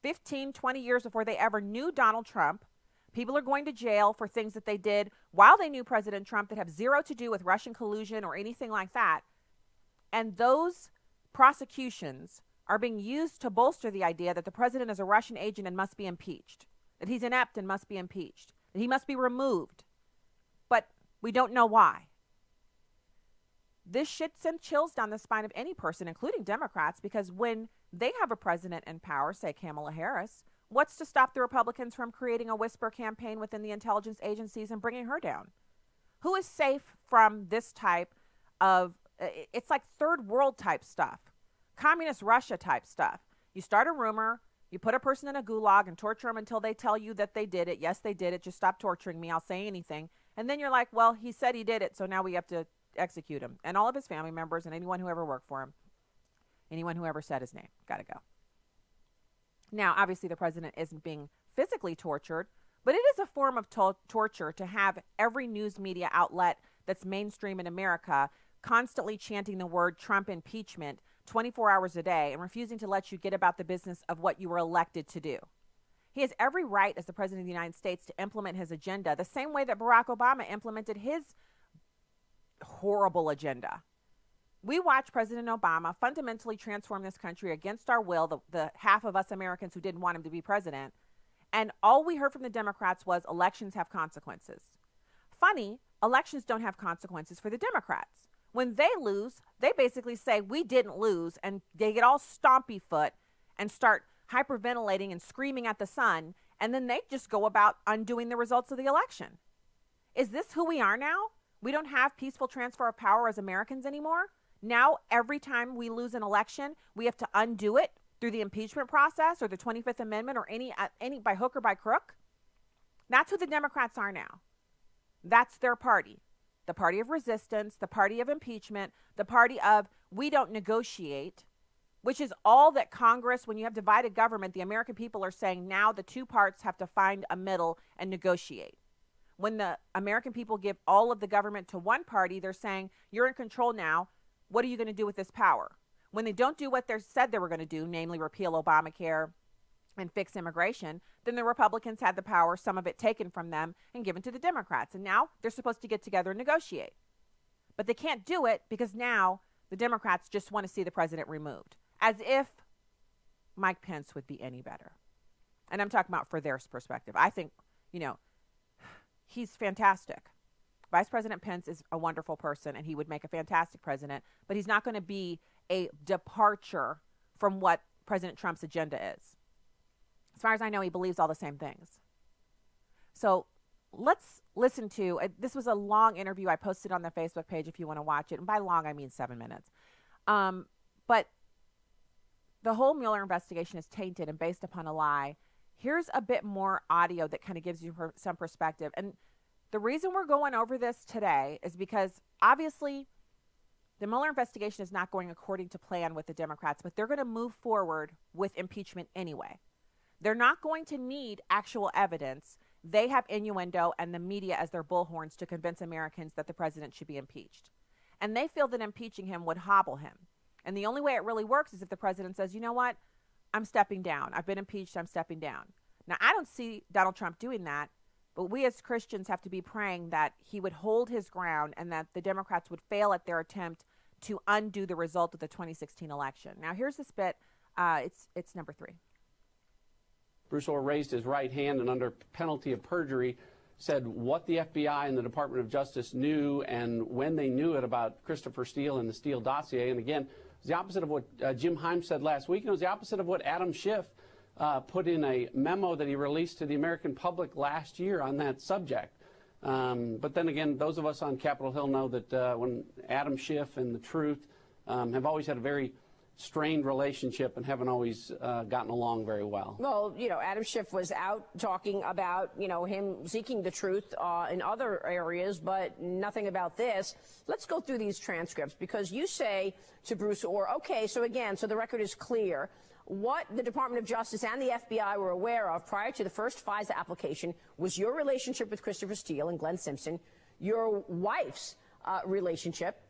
15, 20 years before they ever knew Donald Trump. People are going to jail for things that they did while they knew President Trump that have zero to do with Russian collusion or anything like that. And those prosecutions are being used to bolster the idea that the president is a Russian agent and must be impeached, that he's inept and must be impeached, that he must be removed. But we don't know why. This should send chills down the spine of any person, including Democrats, because when they have a president in power, say Kamala Harris, what's to stop the Republicans from creating a whisper campaign within the intelligence agencies and bringing her down? Who is safe from this type of, it's like third world type stuff, communist Russia type stuff. You start a rumor, you put a person in a gulag and torture them until they tell you that they did it. Yes, they did it. Just stop torturing me. I'll say anything. And then you're like, well, he said he did it, so now we have to execute him. And all of his family members and anyone who ever worked for him, anyone who ever said his name, got to go. Now, obviously, the president isn't being physically tortured, but it is a form of torture to have every news media outlet that's mainstream in America constantly chanting the word Trump impeachment 24 hours a day and refusing to let you get about the business of what you were elected to do. He has every right as the president of the United States to implement his agenda the same way that Barack Obama implemented his horrible agenda. We watched President Obama fundamentally transform this country against our will, the half of us Americans who didn't want him to be president. And all we heard from the Democrats was elections have consequences. Funny, elections don't have consequences for the Democrats. When they lose, they basically say we didn't lose, and they get all stompy foot and start hyperventilating and screaming at the sun, and then they just go about undoing the results of the election. Is this who we are now? We don't have peaceful transfer of power as Americans anymore? Now, every time we lose an election, we have to undo it through the impeachment process or the 25th Amendment or any by hook or by crook? That's who the Democrats are now. That's their party. The party of resistance, the party of impeachment, the party of we don't negotiate, which is all that Congress, when you have divided government, the American people are saying now the two parts have to find a middle and negotiate. When the American people give all of the government to one party, they're saying, you're in control now. What are you going to do with this power? When they don't do what they said they were going to do, namely repeal Obamacare and fix immigration, then the Republicans had the power, some of it taken from them and given to the Democrats. And now they're supposed to get together and negotiate. But they can't do it because now the Democrats just want to see the president removed, as if Mike Pence would be any better. And I'm talking about for their perspective. I think, he's fantastic. Vice President Pence is a wonderful person, and he would make a fantastic president, but he's not going to be a departure from what President Trump's agenda is. As far as I know, he believes all the same things. So let's listen to, this was a long interview I posted on the Facebook page if you want to watch it. And by long, I mean 7 minutes. But the whole Mueller investigation is tainted and based upon a lie. Here's a bit more audio that kind of gives you some perspective. And the reason we're going over this today is because obviously the Mueller investigation is not going according to plan with the Democrats, but they're going to move forward with impeachment anyway. They're not going to need actual evidence. They have innuendo and the media as their bullhorns to convince Americans that the president should be impeached. And they feel that impeaching him would hobble him. And the only way it really works is if the president says, you know what, I'm stepping down. I've been impeached. I'm stepping down. Now, I don't see Donald Trump doing that, but we as Christians have to be praying that he would hold his ground and that the Democrats would fail at their attempt to undo the result of the 2016 election. Now, here's this bit. It's number 3. Bruce Orr raised his right hand and under penalty of perjury said what the FBI and the Department of Justice knew and when they knew it about Christopher Steele and the Steele dossier. And again, it was the opposite of what Jim Himes said last week. And it was the opposite of what Adam Schiff put in a memo that he released to the American public last year on that subject. But then again, those of us on Capitol Hill know that when Adam Schiff and the truth have always had a very strained relationship and haven't always gotten along very well. Well, Adam Schiff was out talking about, him seeking the truth in other areas, but nothing about this. Let's go through these transcripts because you say to Bruce Orr, okay, so the record is clear. What the Department of Justice and the FBI were aware of prior to the first FISA application was your relationship with Christopher Steele and Glenn Simpson, your wife's relationship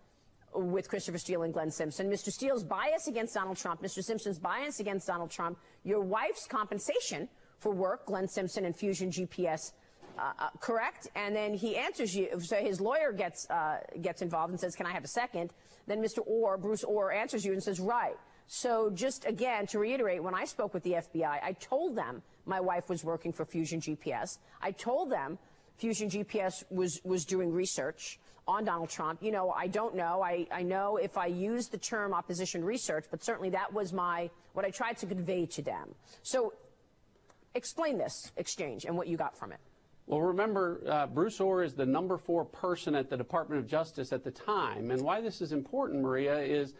with Christopher Steele and Glenn Simpson, Mr. Steele's bias against Donald Trump, Mr. Simpson's bias against Donald Trump, your wife's compensation for work, Glenn Simpson and Fusion GPS, correct? And then he answers you, so his lawyer gets involved and says, can I have a second? Then Mr. Orr, Bruce Orr, answers you and says, right. So just again, to reiterate, when I spoke with the FBI, I told them my wife was working for Fusion GPS. I told them Fusion GPS was doing research on Donald Trump. I don't know. I know if I use the term opposition research, but certainly that was what I tried to convey to them. So explain this exchange and what you got from it. Well, remember, Bruce Orr is the number 4 person at the Department of Justice at the time. And why this is important, Maria, is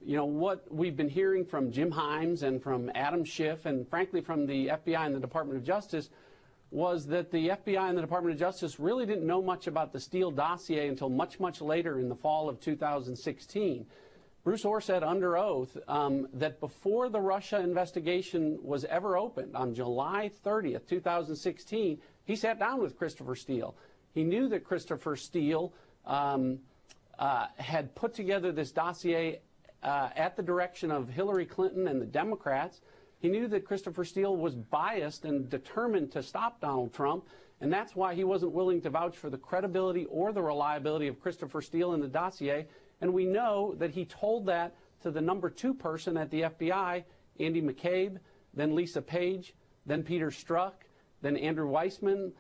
what we've been hearing from Jim Himes and from Adam Schiff and frankly from the FBI and the Department of Justice was that the FBI and the Department of Justice really didn't know much about the Steele dossier until much, much later in the fall of 2016. Bruce Orr said under oath that before the Russia investigation was ever opened on July 30th, 2016, he sat down with Christopher Steele. He knew that Christopher Steele had put together this dossier at the direction of Hillary Clinton and the Democrats. He knew that Christopher Steele was biased and determined to stop Donald Trump, and that's why he wasn't willing to vouch for the credibility or the reliability of Christopher Steele in the dossier. And we know that he told that to the number 2 person at the FBI, Andy McCabe, then Lisa Page, then Peter Strzok, then Andrew Weissman,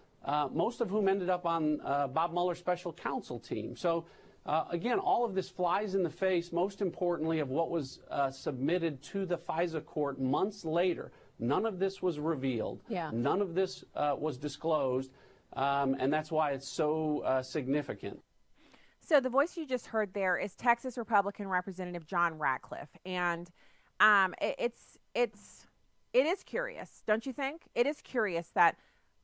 most of whom ended up on Bob Mueller's special counsel team. So again, all of this flies in the face, most importantly, of what was submitted to the FISA court months later. None of this was revealed. Yeah. None of this was disclosed, and that's why it's so significant. So the voice you just heard there is Texas Republican Representative John Ratcliffe, and it is curious, don't you think? It is curious that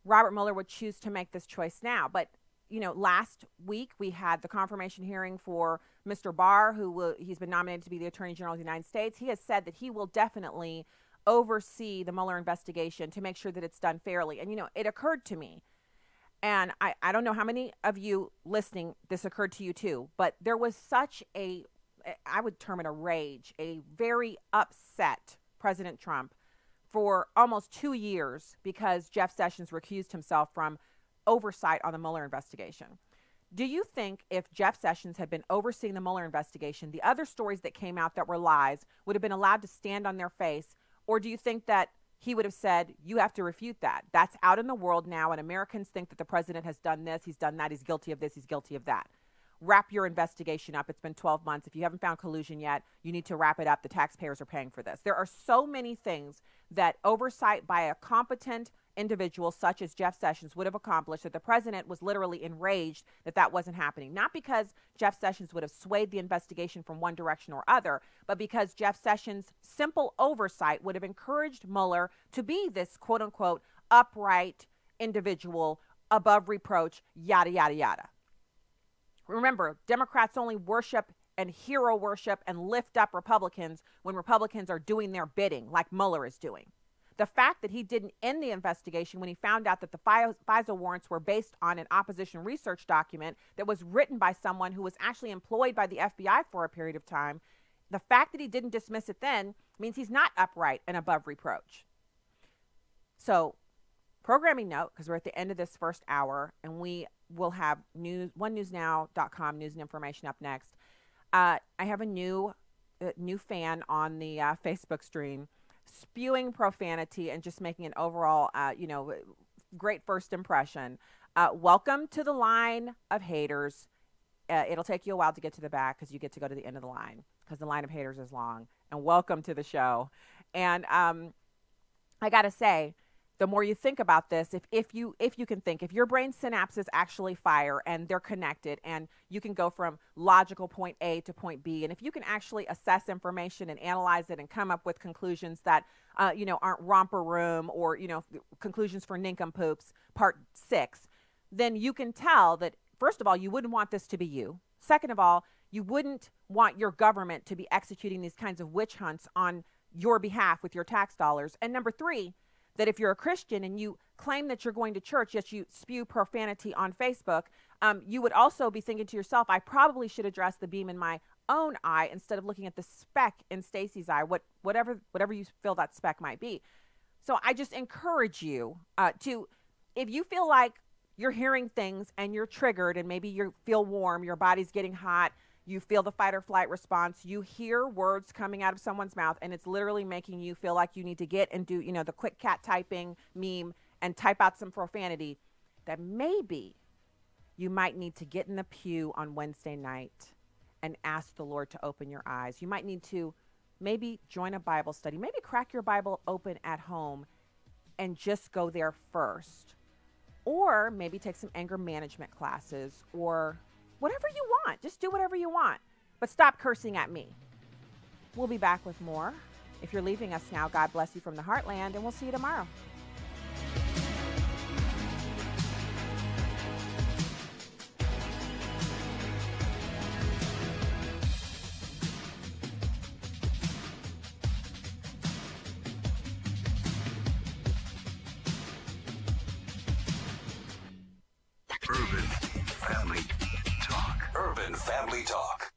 Robert Mueller would choose to make this choice now, but last week we had the confirmation hearing for Mr. Barr, he's been nominated to be the Attorney General of the United States. He has said that he will definitely oversee the Mueller investigation to make sure that it's done fairly. And, it occurred to me, And I don't know how many of you listening, this occurred to you too, but there was such a, I would term it a rage, a very upset President Trump for almost 2 years because Jeff Sessions recused himself from oversight on the Mueller investigation. Do you think if Jeff Sessions had been overseeing the Mueller investigation, the other stories that came out that were lies would have been allowed to stand on their face? Or do you think that he would have said, you have to refute that? That's out in the world now, and Americans think that the president has done this, he's done that, he's guilty of this, he's guilty of that. Wrap your investigation up. It's been 12 months. If you haven't found collusion yet, you need to wrap it up. The taxpayers are paying for this. There are so many things that oversight by a competent individual such as Jeff Sessions would have accomplished that the president was literally enraged that that wasn't happening. Not because Jeff Sessions would have swayed the investigation from one direction or other, but because Jeff Sessions' simple oversight would have encouraged Mueller to be this quote unquote upright individual above reproach, yada, yada, yada. Remember, Democrats only worship and hero worship and lift up Republicans when Republicans are doing their bidding, like Mueller is doing. The fact that he didn't end the investigation when he found out that the FISA warrants were based on an opposition research document that was written by someone who was actually employed by the FBI for a period of time, the fact that he didn't dismiss it then means he's not upright and above reproach. So, programming note, because we're at the end of this first hour, and we will have onenewsnow.com news and information up next. I have a new fan on the Facebook stream spewing profanity and just making an overall, great first impression. Welcome to the line of haters. It'll take you a while to get to the back because you get to go to the end of the line because the line of haters is long. And welcome to the show. And I got to say, the more you think about this, if you can think, if your brain synapses actually fire and they're connected and you can go from logical point A to point B, and if you can actually assess information and analyze it and come up with conclusions that, aren't romper room or, conclusions for nincompoops, part 6, then you can tell that, first of all, you wouldn't want this to be you. Second of all, you wouldn't want your government to be executing these kinds of witch hunts on your behalf with your tax dollars. And number 3, that if you're a Christian and you claim that you're going to church, yet you spew profanity on Facebook, you would also be thinking to yourself, I probably should address the beam in my own eye instead of looking at the speck in Stacy's eye, whatever you feel that speck might be. So I just encourage you to, if you feel like you're hearing things and you're triggered and maybe you feel warm, your body's getting hot, you feel the fight or flight response, you hear words coming out of someone's mouth, and it's literally making you feel like you need to get and do, the quick cat typing meme and type out some profanity, that maybe you might need to get in the pew on Wednesday night and ask the Lord to open your eyes. You might need to maybe join a Bible study, maybe crack your Bible open at home and just go there first. Or maybe take some anger management classes or whatever you want. Just do whatever you want. But stop cursing at me. We'll be back with more. If you're leaving us now, God bless you from the heartland, and we'll see you tomorrow. Urban Family Talk.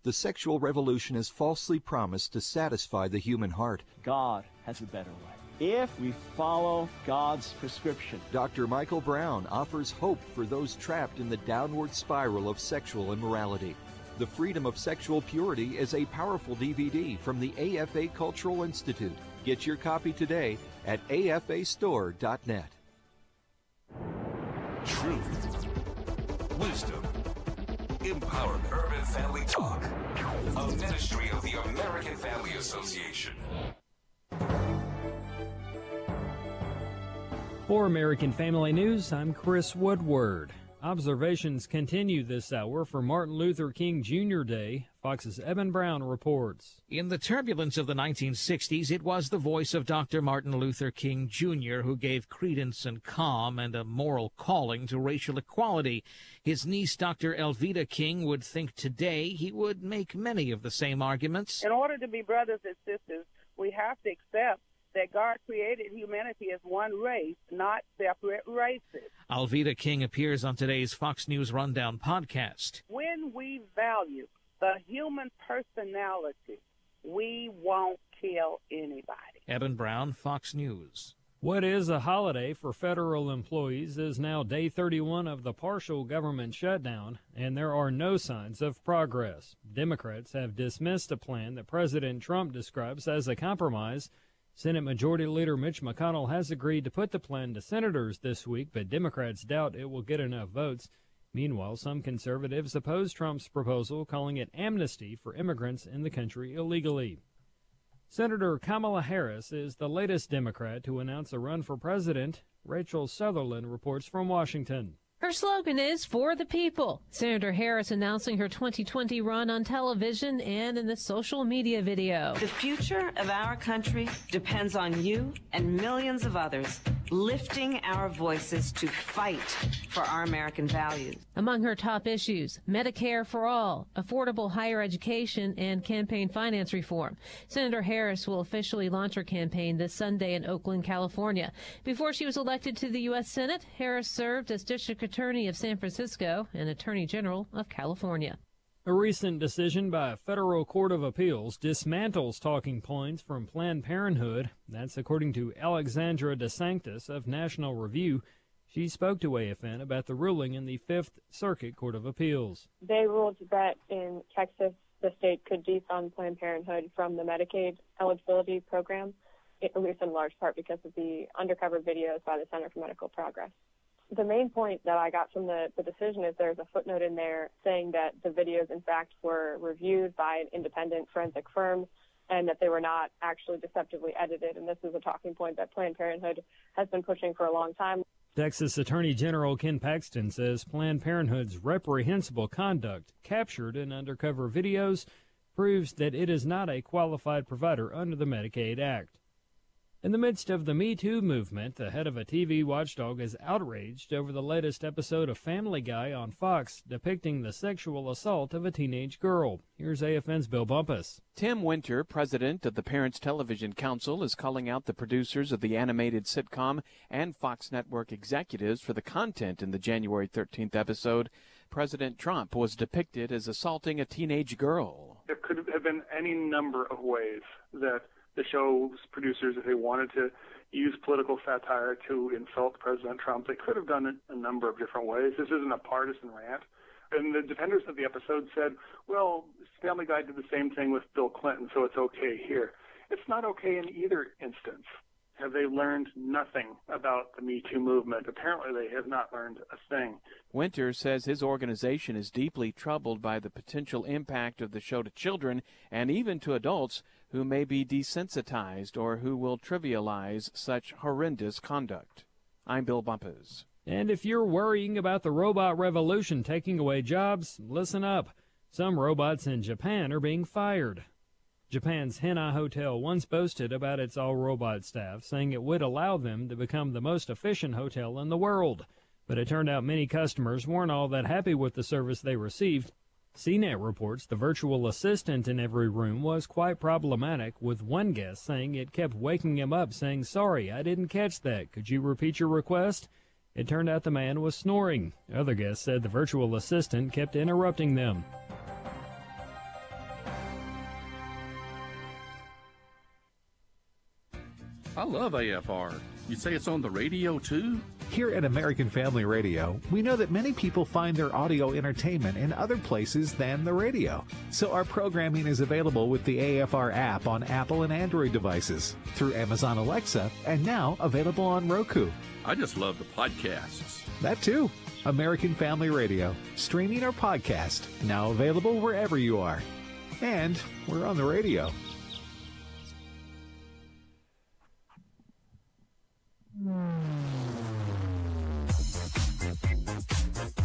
The sexual revolution is falsely promised to satisfy the human heart. God has a better way if we follow God's prescription. Dr. Michael Brown offers hope for those trapped in the downward spiral of sexual immorality. The Freedom of Sexual Purity is a powerful DVD from the AFA Cultural Institute. Get your copy today at afastore.net. Truth, wisdom, empowerment. Urban Family Talk, a ministry of the American Family Association. For American Family News, I'm Chris Woodward. Observations continue this hour for Martin Luther King Jr. Day. Fox's Evan Brown reports. In the turbulence of the 1960s, it was the voice of Dr. Martin Luther King Jr. who gave credence and calm and a moral calling to racial equality. His niece, Dr. Elvita King, would think today he would make many of the same arguments. In order to be brothers and sisters, we have to accept that God created humanity as one race, not separate races. Alveda King appears on today's Fox News Rundown podcast. When we value the human personality, we won't kill anybody. Eben Brown, Fox News. What is a holiday for federal employees is now day 31 of the partial government shutdown, and there are no signs of progress. Democrats have dismissed a plan that President Trump describes as a compromise. Senate Majority Leader Mitch McConnell has agreed to put the plan to senators this week, but Democrats doubt it will get enough votes. Meanwhile, some conservatives oppose Trump's proposal, calling it amnesty for immigrants in the country illegally. Senator Kamala Harris is the latest Democrat to announce a run for president. Rachel Sutherland reports from Washington. Her slogan is "For the People." Senator Harris announcing her 2020 run on television and in the social media video. The future of our country depends on you and millions of others lifting our voices to fight for our American values. Among her top issues, Medicare for all, affordable higher education, and campaign finance reform. Senator Harris will officially launch her campaign this Sunday in Oakland, California. Before she was elected to the U.S. Senate, Harris served as District Attorney of San Francisco and Attorney General of California. A recent decision by a federal court of appeals dismantles talking points from Planned Parenthood. That's according to Alexandra DeSanctis of National Review. She spoke to AFN about the ruling in the Fifth Circuit Court of Appeals. They ruled that in Texas, the state could defund Planned Parenthood from the Medicaid eligibility program, at least in large part because of the undercover videos by the Center for Medical Progress. The main point that I got from the decision is there's a footnote in there saying that the videos, in fact, were reviewed by an independent forensic firm and that they were not actually deceptively edited. And this is a talking point that Planned Parenthood has been pushing for a long time. Texas Attorney General Ken Paxton says Planned Parenthood's reprehensible conduct captured in undercover videos proves that it is not a qualified provider under the Medicaid Act. In the midst of the Me Too movement, the head of a TV watchdog is outraged over the latest episode of Family Guy on Fox depicting the sexual assault of a teenage girl. Here's AFN's Bill Bumpus. Tim Winter, president of the Parents Television Council, is calling out the producers of the animated sitcom and Fox Network executives for the content in the January 13th episode. President Trump was depicted as assaulting a teenage girl. There could have been any number of ways that the show's producers, if they wanted to use political satire to insult President Trump, they could have done it a number of different ways. This isn't a partisan rant. And the defenders of the episode said, well, Family Guy did the same thing with Bill Clinton, so it's okay here. It's not okay in either instance. Have they learned nothing about the Me Too movement? Apparently they have not learned a thing. Winter says his organization is deeply troubled by the potential impact of the show to children and even to adults who may be desensitized or who will trivialize such horrendous conduct. I'm Bill Bumpus. And if you're worrying about the robot revolution taking away jobs, listen up. Some robots in Japan are being fired. Japan's Hena Hotel once boasted about its all-robot staff, saying it would allow them to become the most efficient hotel in the world. But it turned out many customers weren't all that happy with the service they received. CNET reports the virtual assistant in every room was quite problematic, with one guest saying it kept waking him up saying, "Sorry, I didn't catch that. Could you repeat your request?" It turned out the man was snoring. Other guests said the virtual assistant kept interrupting them. I love AFR. You say it's on the radio, too? Here at American Family Radio, we know that many people find their audio entertainment in other places than the radio. So our programming is available with the AFR app on Apple and Android devices, through Amazon Alexa, and now available on Roku. I just love the podcasts. That too. American Family Radio, streaming or podcast, now available wherever you are. And we're on the radio.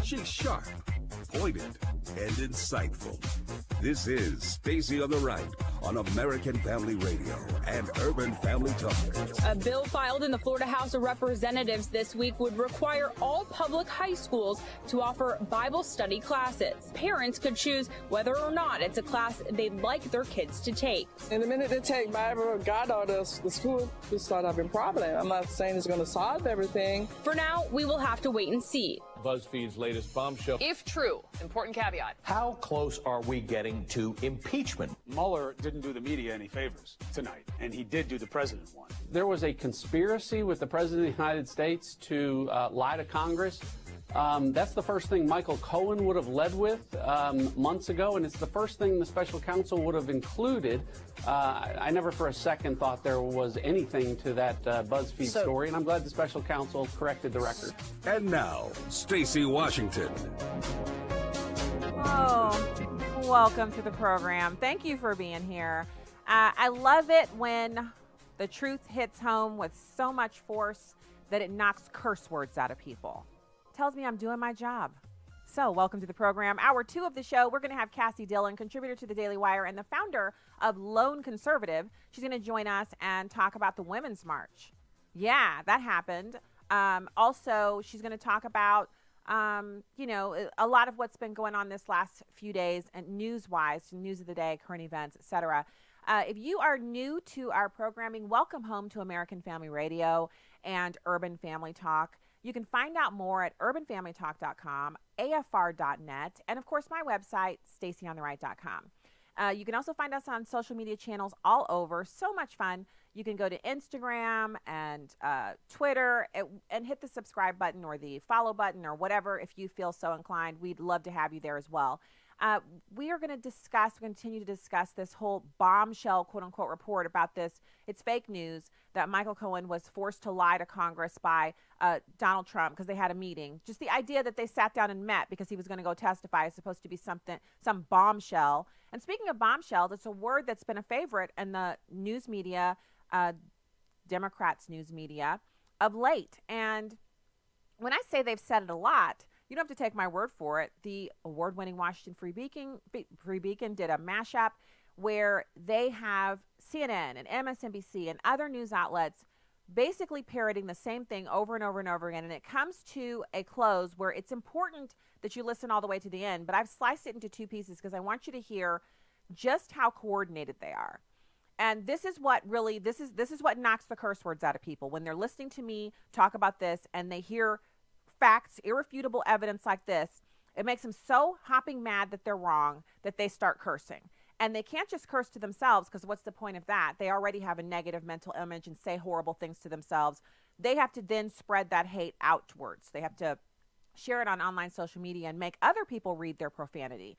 She's sharp, pointed, and insightful. This is Stacy on the Right on American Family Radio and Urban Family Talk. A bill filed in the Florida House of Representatives this week would require all public high schools to offer Bible study classes. Parents could choose whether or not it's a class they'd like their kids to take. And the minute they take Bible or God out of the school, we start having problems. I'm not saying it's going to solve everything. For now, we will have to wait and see. BuzzFeed's latest bombshell. If true, important caveat. How close are we getting to impeachment? Mueller didn't do the media any favors tonight, and he did do the president one. There was a conspiracy with the President of the United States to lie to Congress. That's the first thing Michael Cohen would have led with months ago, and it's the first thing the special counsel would have included. I never for a second thought there was anything to that BuzzFeed story, and I'm glad the special counsel corrected the record. And now, Stacy Washington. Oh, welcome to the program. Thank you for being here. I love it when the truth hits home with so much force that it knocks curse words out of people. Tells me I'm doing my job. So welcome to the program. Hour 2 of the show, we're going to have Kassy Dillon, contributor to the Daily Wire and the founder of Lone Conservative. She's going to join us and talk about the Women's March. Yeah, that happened. Also, she's going to talk about, a lot of what's been going on this last few days and news-wise, news of the day, current events, etc. If you are new to our programming, welcome home to American Family Radio and Urban Family Talk. You can find out more at urbanfamilytalk.com, afr.net, and of course my website, stacyontheright.com. You can also find us on social media channels all over. So much fun. You can go to Instagram and Twitter and hit the subscribe button or the follow button or whatever if you feel so inclined. We'd love to have you there as well. We are going to continue to discuss this whole bombshell, quote unquote, report about this. It's fake news that Michael Cohen was forced to lie to Congress by Donald Trump because they had a meeting. Just the idea that they sat down and met because he was going to go testify is supposed to be some bombshell. And speaking of bombshells, it's a word that's been a favorite in the news media, Democrats' news media of late. And when I say they've said it a lot, you don't have to take my word for it. The award-winning Washington Free Beacon did a mashup where they have CNN and MSNBC and other news outlets basically parroting the same thing over and over and over again. And it comes to a close where it's important that you listen all the way to the end. But I've sliced it into 2 pieces because I want you to hear just how coordinated they are. And this is what really, this is what knocks the curse words out of people. When they're listening to me talk about this and they hear facts, irrefutable evidence like this, it makes them so hopping mad that they're wrong that they start cursing. And they can't just curse to themselves because what's the point of that? They already have a negative mental image and say horrible things to themselves. They have to then spread that hate outwards. They have to share it on online social media and make other people read their profanity.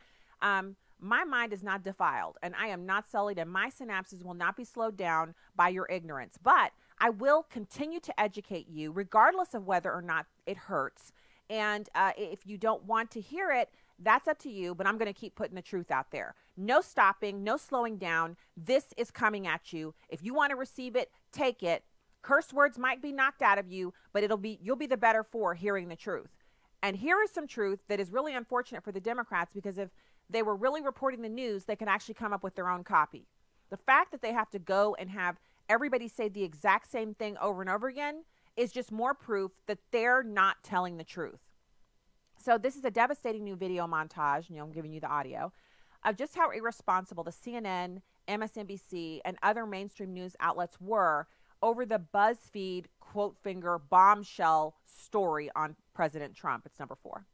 My mind is not defiled and I am not sullied and my synapses will not be slowed down by your ignorance. But I will continue to educate you regardless of whether or not it hurts. And if you don't want to hear it, that's up to you, but I'm going to keep putting the truth out there. No stopping, no slowing down. This is coming at you. If you want to receive it, take it. Curse words might be knocked out of you, but you'll be the better for hearing the truth. And here is some truth that is really unfortunate for the Democrats because if they were really reporting the news, they can actually come up with their own copy. The fact that they have to go and have everybody say the exact same thing over and over again is just more proof that they're not telling the truth. So this is a devastating new video montage, and I'm giving you the audio, of just how irresponsible the CNN, MSNBC, and other mainstream news outlets were over the BuzzFeed quote finger bombshell story on President Trump. It's number 4.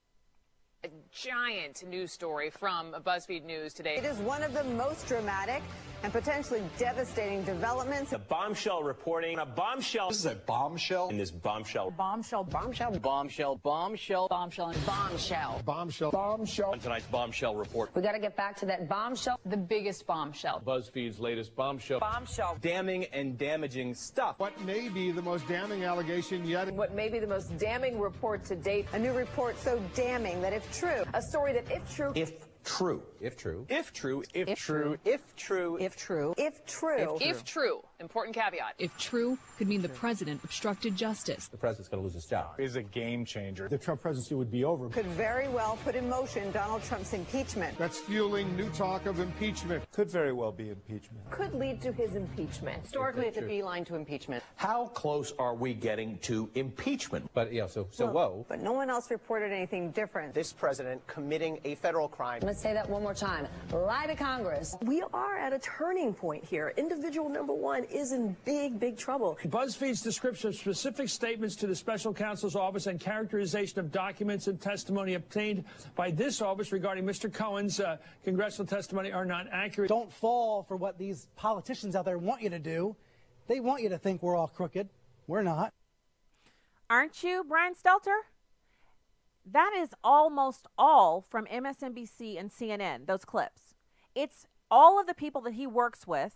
A giant news story from BuzzFeed News today. It is one of the most dramatic and potentially devastating developments. The bombshell reporting. A bombshell. This is a bombshell. In this bombshell. Bombshell, bombshell, Bombshell, bombshell, bombshell, and bombshell. Bombshell. Bombshell. On tonight's bombshell report. We got to get back to that bombshell. The biggest bombshell. BuzzFeed's latest bombshell. Bombshell. Damning and damaging stuff. What may be the most damning allegation yet? What may be the most damning report to date. A new report so damning that if true, a story that if true. If true. If true. If true. If If true. true. If true. If true. If true. If true. Important caveat. If true, could mean the president obstructed justice. The president's going to lose his job. Is a game changer. The Trump presidency would be over. Could very well put in motion Donald Trump's impeachment. That's fueling new talk of impeachment. Could very well be impeachment. Could lead to his impeachment. Historically, it's a beeline to impeachment. How close are we getting to impeachment? But, whoa. But no one else reported anything different. This president committing a federal crime. Let's say that one more time. Lie to Congress. We are at a turning point here. Individual number one is in big trouble. BuzzFeed's description of specific statements to the special counsel's office and characterization of documents and testimony obtained by this office regarding Mr. Cohen's congressional testimony are not accurate. Don't fall for what these politicians out there want you to do. They want you to think we're all crooked. We're not. Aren't you, Brian Stelter? That is almost all from MSNBC and CNN, those clips. It's all of the people that he works with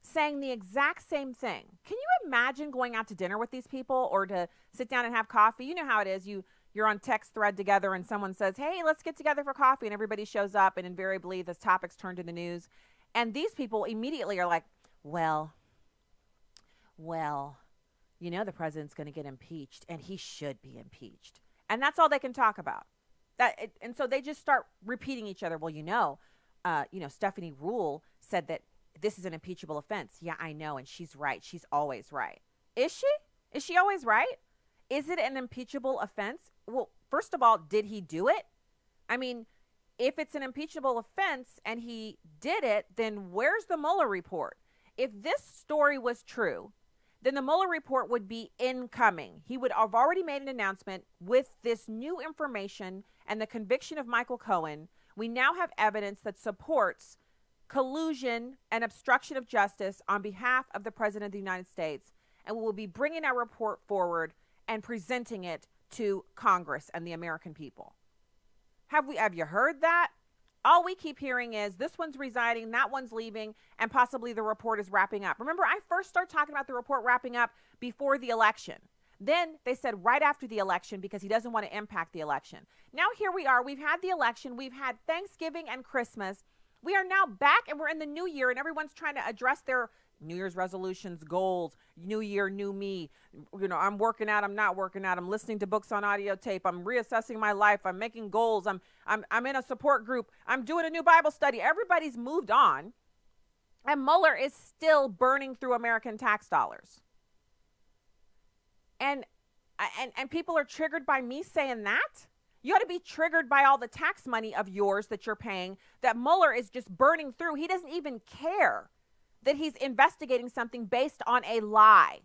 saying the exact same thing. Can you imagine going out to dinner with these people or to sit down and have coffee? You know how it is. You're on text thread together and someone says, hey, let's get together for coffee. And everybody shows up and invariably this topic's turned to the news. And these people immediately are like, well, you know, the president's going to get impeached and he should be impeached. And that's all they can talk about. And so they just start repeating each other. Well, Stephanie Rule said that this is an impeachable offense. Yeah, I know. And she's right. She's always right. Is she? Is she always right? Is it an impeachable offense? Well, first of all, did he do it? I mean, if it's an impeachable offense and he did it, then where's the Mueller report? If this story was true, then the Mueller report would be incoming. He would have already made an announcement with this new information and the conviction of Michael Cohen. We now have evidence that supports collusion and obstruction of justice on behalf of the President of the United States. And we will be bringing our report forward and presenting it to Congress and the American people. Have you heard that? All we keep hearing is this one's resigning, that one's leaving, and possibly the report is wrapping up. Remember, I first started talking about the report wrapping up before the election. Then they said right after the election because he doesn't want to impact the election. Now here we are. We've had the election. We've had Thanksgiving and Christmas. We are now back and we're in the new year and everyone's trying to address their New Year's resolutions, goals, new year, new me. I'm working out, I'm not working out. I'm listening to books on audio tape. I'm reassessing my life. I'm making goals. I'm in a support group. I'm doing a new Bible study. Everybody's moved on. And Mueller is still burning through American tax dollars. And people are triggered by me saying that. You ought to be triggered by all the tax money of yours that you're paying that Mueller is just burning through. He doesn't even care that he's investigating something based on a lie.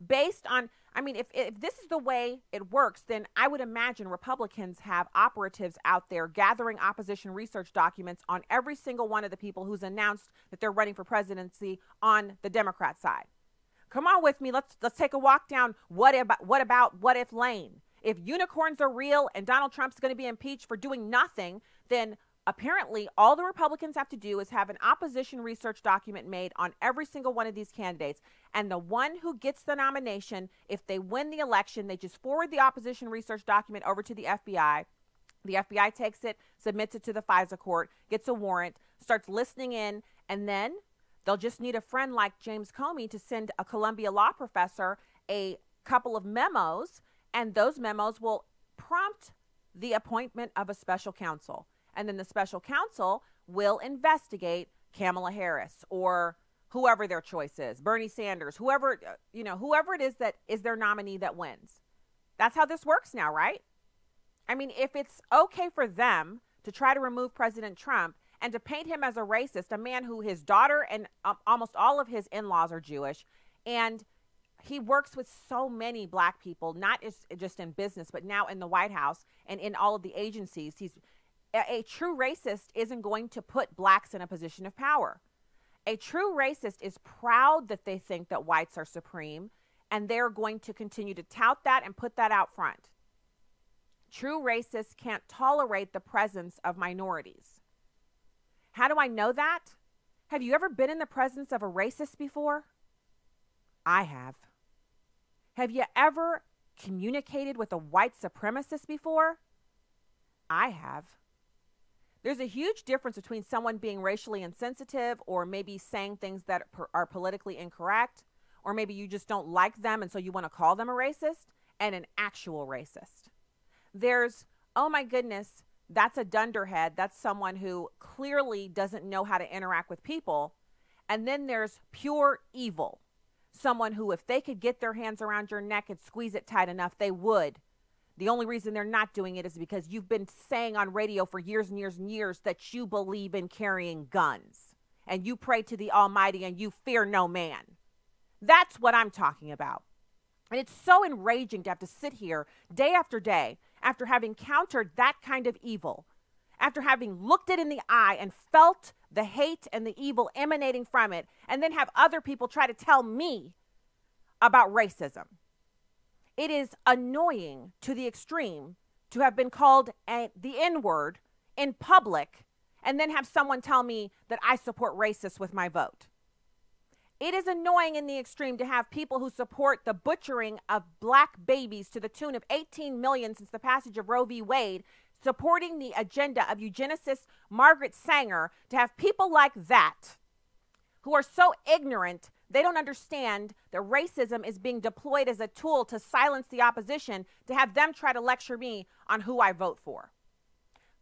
If this is the way it works, then I would imagine Republicans have operatives out there gathering opposition research documents on every single one of the people who's announced that they're running for presidency on the Democrat side. Come on with me. Let's take a walk down what if Lane. If unicorns are real and Donald Trump's going to be impeached for doing nothing, then apparently all the Republicans have to do is have an opposition research document made on every single one of these candidates. And the one who gets the nomination, if they win the election, they just forward the opposition research document over to the FBI. The FBI takes it, submits it to the FISA court, gets a warrant, starts listening in, and then they'll just need a friend like James Comey to send a Columbia law professor a couple of memos, and those memos will prompt the appointment of a special counsel. And then the special counsel will investigate Kamala Harris or whoever their choice is, Bernie Sanders, whoever it is that is their nominee that wins. That's how this works now, right? I mean, if it's okay for them to try to remove President Trump and to paint him as a racist, a man who his daughter and almost all of his in-laws are Jewish, and he works with so many black people, not just in business, but now in the White House and in all of the agencies. A true racist isn't going to put blacks in a position of power. A true racist is proud that they think that whites are supreme, and they're going to continue to tout that and put that out front. True racists can't tolerate the presence of minorities. How do I know that? Have you ever been in the presence of a racist before? I have. Have you ever communicated with a white supremacist before? I have. There's a huge difference between someone being racially insensitive or maybe saying things that are politically incorrect, or maybe you just don't like them and so you want to call them a racist, and an actual racist. There's, oh my goodness, that's a dunderhead. That's someone who clearly doesn't know how to interact with people. And then there's pure evil. Someone who, if they could get their hands around your neck and squeeze it tight enough, they would. The only reason they're not doing it is because you've been saying on radio for years and years and years that you believe in carrying guns. And you pray to the Almighty and you fear no man. That's what I'm talking about. And it's so enraging to have to sit here day after day after having countered that kind of evil, after having looked it in the eye and felt the hate and the evil emanating from it, and then have other people try to tell me about racism. It is annoying to the extreme to have been called the N-word in public and then have someone tell me that I support racists with my vote. It is annoying in the extreme to have people who support the butchering of black babies to the tune of 18 million since the passage of Roe v. Wade, supporting the agenda of eugenicist Margaret Sanger, to have people like that who are so ignorant they don't understand that racism is being deployed as a tool to silence the opposition, to have them try to lecture me on who I vote for.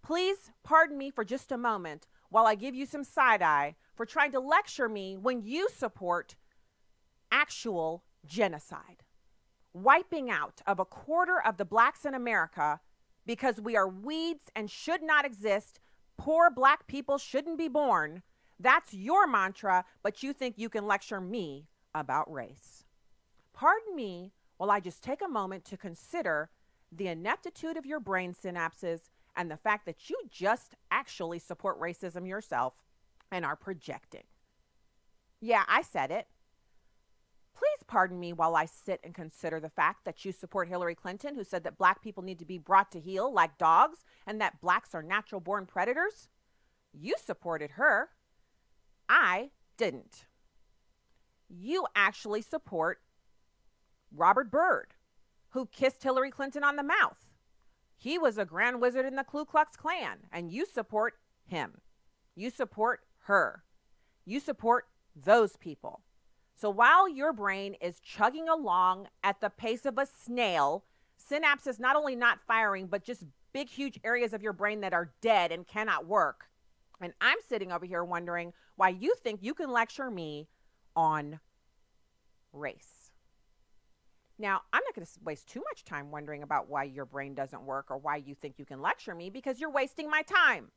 Please pardon me for just a moment while I give you some side-eye for trying to lecture me when you support actual genocide. Wiping out of a quarter of the blacks in America because we are weeds and should not exist. Poor black people shouldn't be born. That's your mantra, but you think you can lecture me about race. Pardon me while I just take a moment to consider the ineptitude of your brain synapses and the fact that you just actually support racism yourself and are projecting. Yeah, I said it. Please pardon me while I sit and consider the fact that you support Hillary Clinton, who said that black people need to be brought to heel like dogs and that blacks are natural-born predators. You supported her. I didn't. You actually support Robert Byrd, who kissed Hillary Clinton on the mouth. He was a grand wizard in the Ku Klux Klan, and you support him. You support her. You support those people. So while your brain is chugging along at the pace of a snail, synapses not only not firing, but just big, huge areas of your brain that are dead and cannot work. And I'm sitting over here wondering why you think you can lecture me on race. Now, I'm not going to waste too much time wondering about why your brain doesn't work or why you think you can lecture me, because you're wasting my time.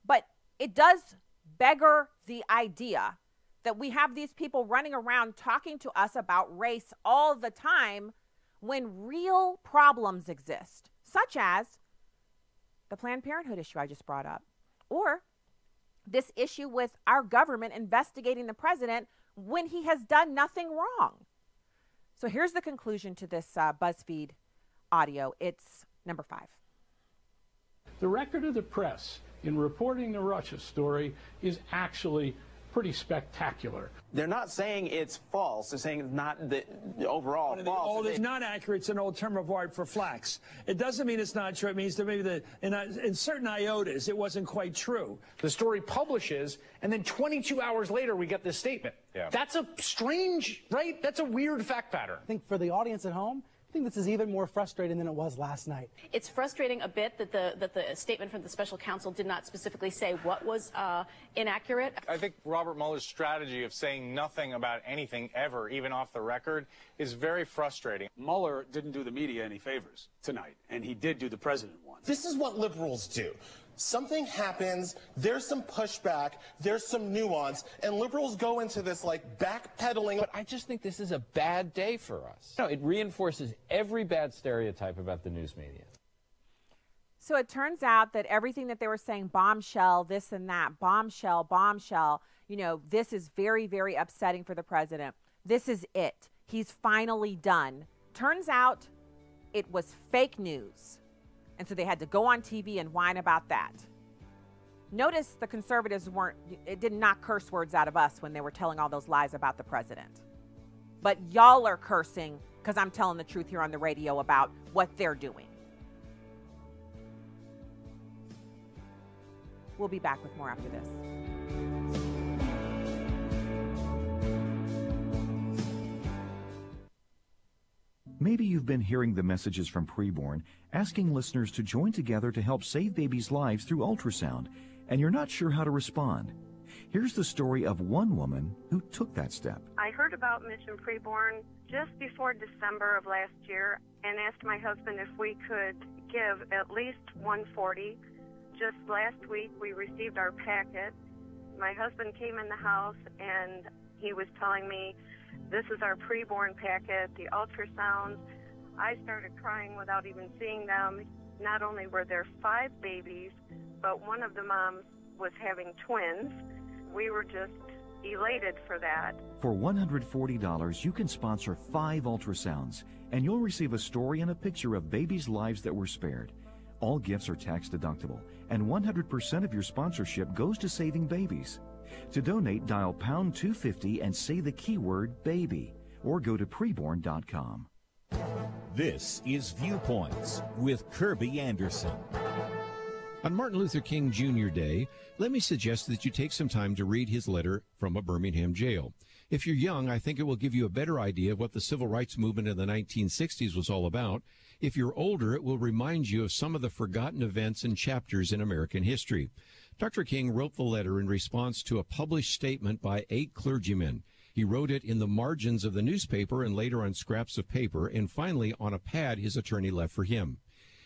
But it does beggar the idea that we have these people running around talking to us about race all the time when real problems exist, such as the Planned Parenthood issue I just brought up, or this issue with our government investigating the president when he has done nothing wrong. So here's the conclusion to this BuzzFeed audio. It's number 5. The record of the press in reporting the Russia story is actually pretty spectacular. They're not saying it's false. They're saying it's not the overall false. Oh, it's not accurate. It's an old term of art for flax. It doesn't mean it's not true. It means that maybe in certain iotas, it wasn't quite true. The story publishes, and then 22 hours later, we get this statement. Yeah. That's a strange, right? That's a weird fact pattern. I think for the audience at home, I think this is even more frustrating than it was last night. It's frustrating a bit that the statement from the special counsel did not specifically say what was inaccurate. I think Robert Mueller's strategy of saying nothing about anything ever, even off the record, is very frustrating. Mueller didn't do the media any favors tonight, and he did do the president one. This is what liberals do. Something happens, there's some pushback, there's some nuance, and liberals go into this like backpedaling. But I just think this is a bad day for us. No, it reinforces every bad stereotype about the news media. So it turns out that everything that they were saying, bombshell, this and that, bombshell, bombshell, you know, this is very, very upsetting for the president. This is it. He's finally done. Turns out it was fake news. And so they had to go on TV and whine about that. Notice the conservatives it did not curse words out of us when they were telling all those lies about the president. But y'all are cursing because I'm telling the truth here on the radio about what they're doing. We'll be back with more after this. Maybe you've been hearing the messages from Preborn asking listeners to join together to help save babies' lives through ultrasound, and you're not sure how to respond. Here's the story of one woman who took that step. I heard about Mission Preborn just before December of last year and asked my husband if we could give at least $140. Just last week we received our packet. My husband came in the house and he was telling me, this is our preborn packet, the ultrasounds. I started crying without even seeing them. Not only were there 5 babies, but one of the moms was having twins. We were just elated for that. For $140, you can sponsor 5 ultrasounds, and you'll receive a story and a picture of babies' lives that were spared. All gifts are tax deductible, and 100% of your sponsorship goes to saving babies. To donate, dial pound 250 and say the keyword baby, or go to preborn.com. This is Viewpoints with Kirby Anderson. On Martin Luther King Jr. Day, let me suggest that you take some time to read his letter from a Birmingham jail. If you're young, I think it will give you a better idea of what the civil rights movement in the 1960s was all about. If you're older, it will remind you of some of the forgotten events and chapters in American history. Dr. King wrote the letter in response to a published statement by 8 clergymen. He wrote it in the margins of the newspaper and later on scraps of paper and finally on a pad his attorney left for him.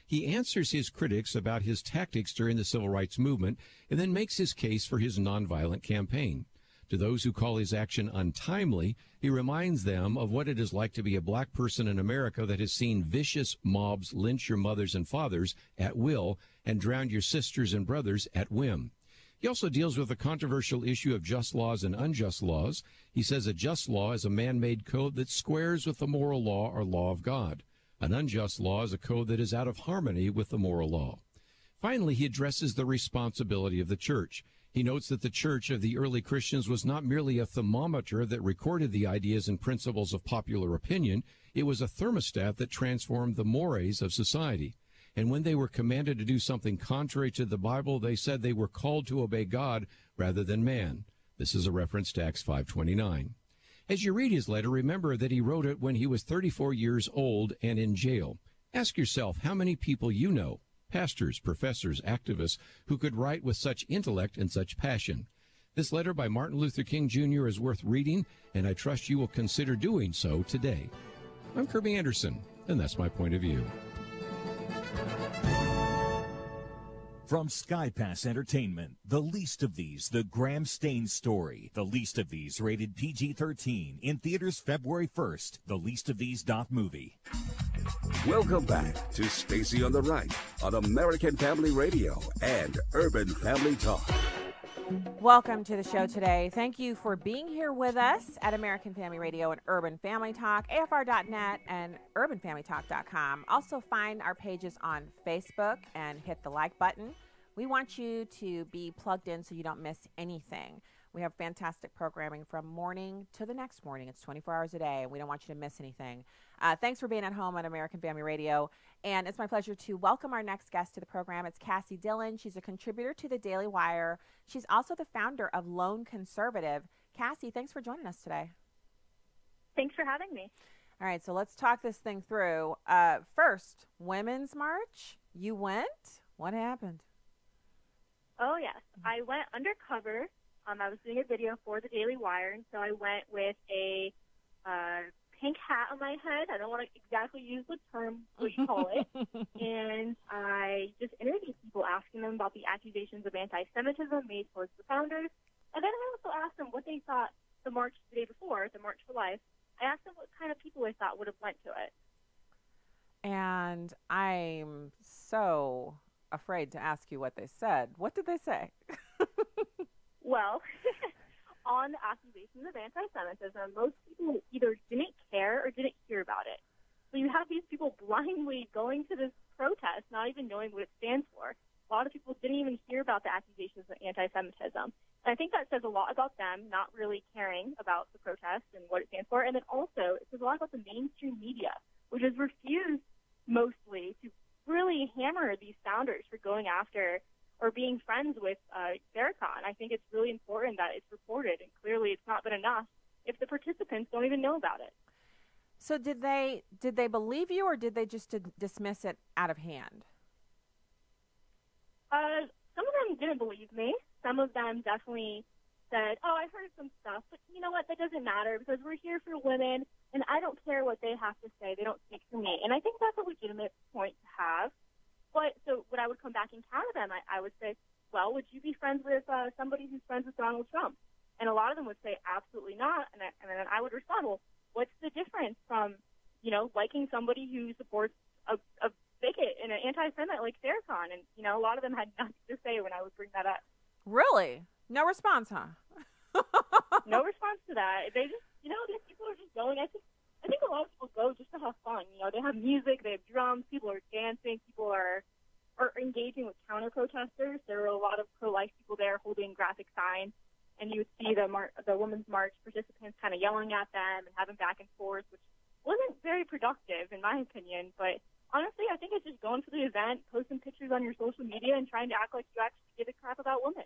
He answers his critics about his tactics during the civil rights movement and then makes his case for his nonviolent campaign. To those who call his action untimely, he reminds them of what it is like to be a black person in America that has seen vicious mobs lynch your mothers and fathers at will and drown your sisters and brothers at whim. He also deals with the controversial issue of just laws and unjust laws. He says a just law is a man-made code that squares with the moral law or law of God. An unjust law is a code that is out of harmony with the moral law. Finally, he addresses the responsibility of the church. He notes that the church of the early Christians was not merely a thermometer that recorded the ideas and principles of popular opinion. It was a thermostat that transformed the mores of society. And when they were commanded to do something contrary to the Bible, they said they were called to obey God rather than man. This is a reference to Acts 5:29. As you read his letter, remember that he wrote it when he was 34 years old and in jail. Ask yourself how many people you know, pastors, professors, activists, who could write with such intellect and such passion. This letter by Martin Luther King Jr. is worth reading, and I trust you will consider doing so today. I'm Kirby Anderson, and that's my point of view. From SkyPass Entertainment, The Least of These, The Graham Staines Story. The Least of These, rated PG-13, in theaters February 1st. TheLeastOfThese.movie. Welcome back to Stacy on the Right on American Family Radio and Urban Family Talk. Welcome to the show today. Thank you for being here with us at American Family Radio and Urban Family Talk, AFR.net and UrbanFamilyTalk.com. Also find our pages on Facebook and hit the like button. We want you to be plugged in so you don't miss anything. We have fantastic programming from morning to the next morning. It's 24 hours a day, and we don't want you to miss anything. Thanks for being at home on American Family Radio. And it's my pleasure to welcome our next guest to the program. It's Kassy Dillon. She's a contributor to the Daily Wire. She's also the founder of Lone Conservative. Kassy, thanks for joining us today. Thanks for having me. All right, so let's talk this thing through. First, Women's March. You went? What happened? Oh, yes. I went undercover. I was doing a video for the Daily Wire, and so I went with a pink hat on my head. I don't want to exactly use the term, what you call it. And I just interviewed people, asking them about the accusations of anti-Semitism made towards the founders. And then I also asked them what they thought the march the day before, the March for Life. I asked them what kind of people they thought would have went to it. And I'm so afraid to ask you what they said. What did they say? Well, on the accusations of anti-Semitism, most people either didn't care or didn't hear about it. So you have these people blindly going to this protest, not even knowing what it stands for. A lot of people didn't even hear about the accusations of anti-Semitism. And I think that says a lot about them not really caring about the protest and what it stands for. And then also, it says a lot about the mainstream media, which has refused mostly to really hammer these founders for going after or being friends with Farrakhan. I think it's really important that it's reported, and clearly it's not been enough if the participants don't even know about it. So did they believe you, or did they just dismiss it out of hand? Some of them didn't believe me. Some of them definitely said, oh, I've heard some stuff, but you know what, that doesn't matter because we're here for women, and I don't care what they have to say. They don't speak for me. And I think that's a legitimate point to have. But so when I would come back and counter them, I would say, well, would you be friends with somebody who's friends with Donald Trump? And a lot of them would say, absolutely not. And then I would respond, well, what's the difference from, you know, liking somebody who supports a bigot and an anti-Semite like Farrakhan? And, you know, a lot of them had nothing to say when I would bring that up. Really? No response, huh? No response to that. They just, you know, these people are just going. I think a lot of people go just to have fun. You know, they have music, they have drums, people are dancing, people are engaging with counter-protesters. There were a lot of pro-life people there holding graphic signs, and you would see the Women's March participants kind of yelling at them and having back and forth, which wasn't very productive, in my opinion. But honestly, I think it's just going to the event, posting pictures on your social media, and trying to act like you actually give a crap about women.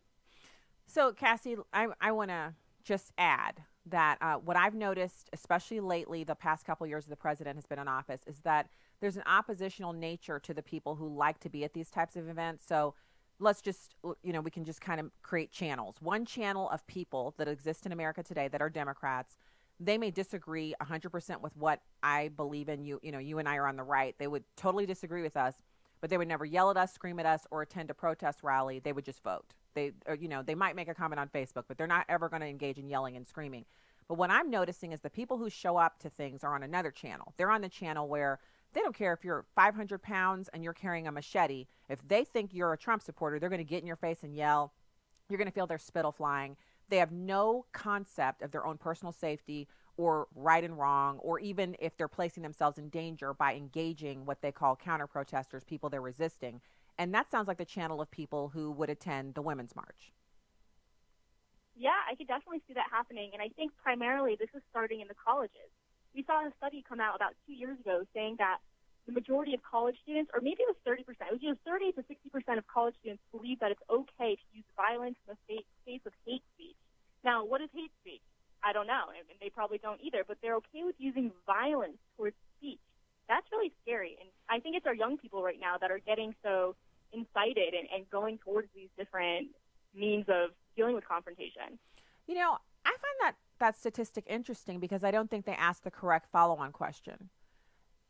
So, Kassy, I want to just add that what I've noticed, especially lately, the past couple of years the president has been in office, is that there's an oppositional nature to the people who like to be at these types of events. So let's just, you know, we can just kind of create channels. One channel of people that exist in America today that are Democrats, they may disagree 100% with what I believe in. You know, you and I are on the right. They would totally disagree with us, but they would never yell at us, scream at us, or attend a protest rally. They would just vote. They might make a comment on Facebook, but they're not ever going to engage in yelling and screaming. But what I'm noticing is the people who show up to things are on another channel. They're on the channel where they don't care if you're 500 pounds and you're carrying a machete. If they think you're a Trump supporter, they're going to get in your face and yell. You're going to feel their spittle flying. They have no concept of their own personal safety or right and wrong, or even if they're placing themselves in danger by engaging what they call counter-protesters, people they're resisting. And that sounds like the channel of people who would attend the Women's March. Yeah, I could definitely see that happening. And I think primarily this is starting in the colleges. We saw a study come out about 2 years ago saying that the majority of college students, or maybe it was 30%, it was 30 to 60% of college students believe that it's okay to use violence in the face of hate speech. Now, what is hate speech? I don't know, and they probably don't either, but they're okay with using violence towards speech. That's really scary. And I think it's our young people right now that are getting so incited and going towards these different means of dealing with confrontation. You know, I find that statistic interesting because I don't think they asked the correct follow-on question.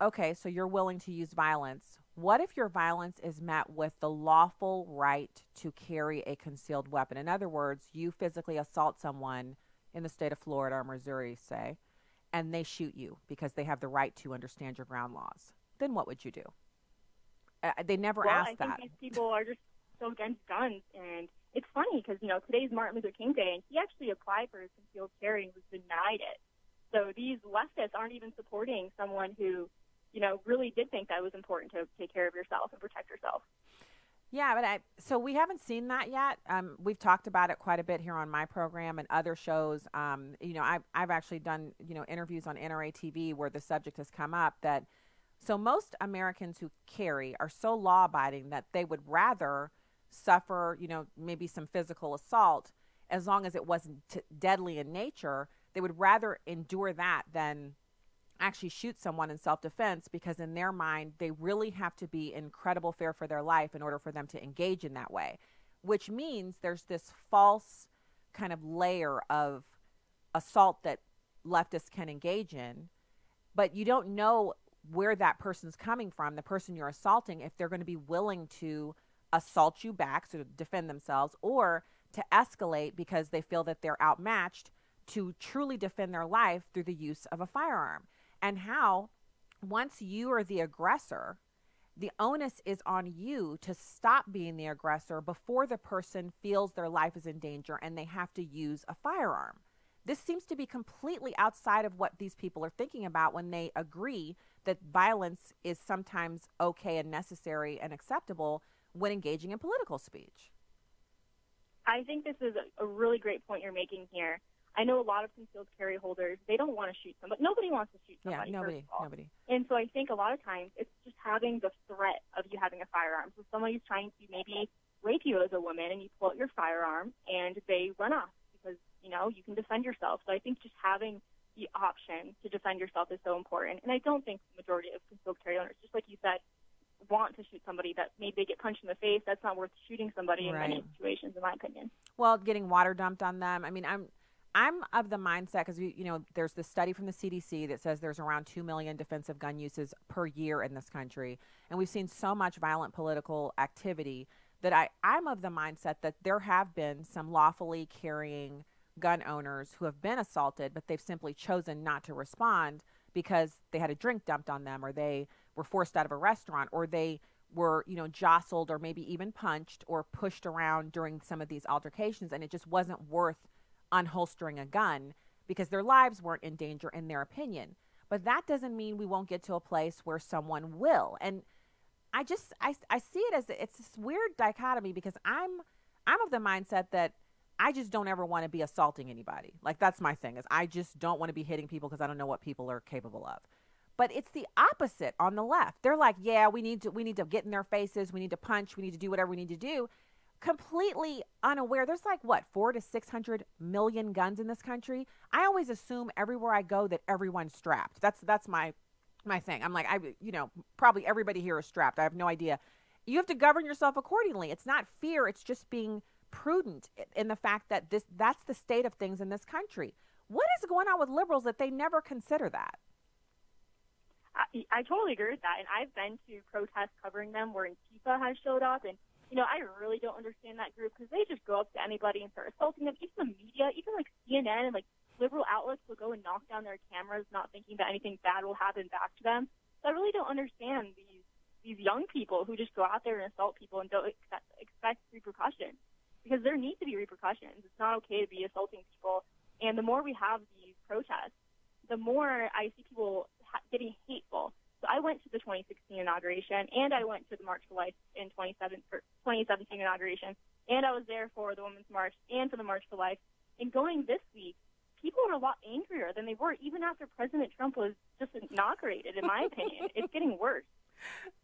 Okay, so you're willing to use violence. What if your violence is met with the lawful right to carry a concealed weapon? In other words, you physically assault someone in the state of Florida or Missouri, say, and they shoot you because they have the right to understand your ground laws. Then what would you do? They never asked that. I think these people are just so against guns, and it's funny because, you know, today's Martin Luther King Day, and he actually applied for concealed carry and was denied it. So these leftists aren't even supporting someone who, you know, really did think that it was important to take care of yourself and protect yourself. Yeah, but so we haven't seen that yet. We've talked about it quite a bit here on my program and other shows. You know, I've actually done, you know, interviews on NRA TV where the subject has come up that so most Americans who carry are so law-abiding that they would rather suffer, you know, maybe some physical assault as long as it wasn't deadly in nature. They would rather endure that than actually shoot someone in self-defense, because in their mind, they really have to be in incredible fear for their life in order for them to engage in that way, which means there's this false kind of layer of assault that leftists can engage in, but you don't know where that person's coming from, the person you're assaulting, if they're going to be willing to assault you back, so to defend themselves, or to escalate because they feel that they're outmatched to truly defend their life through the use of a firearm. And how, once you are the aggressor, the onus is on you to stop being the aggressor before the person feels their life is in danger and they have to use a firearm. This seems to be completely outside of what these people are thinking about when they agree that violence is sometimes okay and necessary and acceptable when engaging in political speech. I think this is a really great point you're making here. I know a lot of concealed carry holders, they don't want to shoot somebody. Nobody wants to shoot somebody. Yeah, nobody. And so I think a lot of times it's just having the threat of you having a firearm. So someone who's trying to maybe rape you as a woman and you pull out your firearm and they run off because, you know, you can defend yourself. So I think just having the option to defend yourself is so important. And I don't think the majority of concealed carry owners, just like you said, want to shoot somebody that maybe they get punched in the face. That's not worth shooting somebody in many situations, in my opinion. Well, getting water dumped on them. I mean, I'm of the mindset, because you know, there's this study from the CDC that says there's around 2 million defensive gun uses per year in this country, and we've seen so much violent political activity that I'm of the mindset that there have been some lawfully carrying gun owners who have been assaulted, but they've simply chosen not to respond because they had a drink dumped on them, or they were forced out of a restaurant, or they were, you know, jostled or maybe even punched or pushed around during some of these altercations, and it just wasn't worth unholstering a gun because their lives weren't in danger in their opinion. But that doesn't mean we won't get to a place where someone will. And I see it as it's this weird dichotomy, because I'm of the mindset that I just don't ever want to be assaulting anybody. Like, that's my thing, is I just don't want to be hitting people because I don't know what people are capable of. But it's the opposite on the left. They're like, yeah, we need to get in their faces, we need to punch, we need to do whatever we need to do. Completely unaware. There's like, what, 400 to 600 million guns in this country. I always assume everywhere I go that everyone's strapped. That's my thing. I'm like, probably everybody here is strapped. I have no idea. You have to govern yourself accordingly. It's not fear. It's just being prudent in the fact that that's the state of things in this country. What is going on with liberals that they never consider that? I totally agree with that. And I've been to protests covering them where Antifa has showed up. And, you know, I really don't understand that group, because they just go up to anybody and start assaulting them. Even the media, even like CNN and like liberal outlets will go and knock down their cameras, not thinking that anything bad will happen back to them. So I really don't understand these young people who just go out there and assault people and don't expect repercussions, because there need to be repercussions. It's not okay to be assaulting people. And the more we have these protests, the more I see people getting hateful. So I went to the 2016 inauguration, and I went to the March for Life in 2017 inauguration, and I was there for the Women's March and for the March for Life. And going this week, people are a lot angrier than they were even after President Trump was just inaugurated, in my opinion. It's getting worse.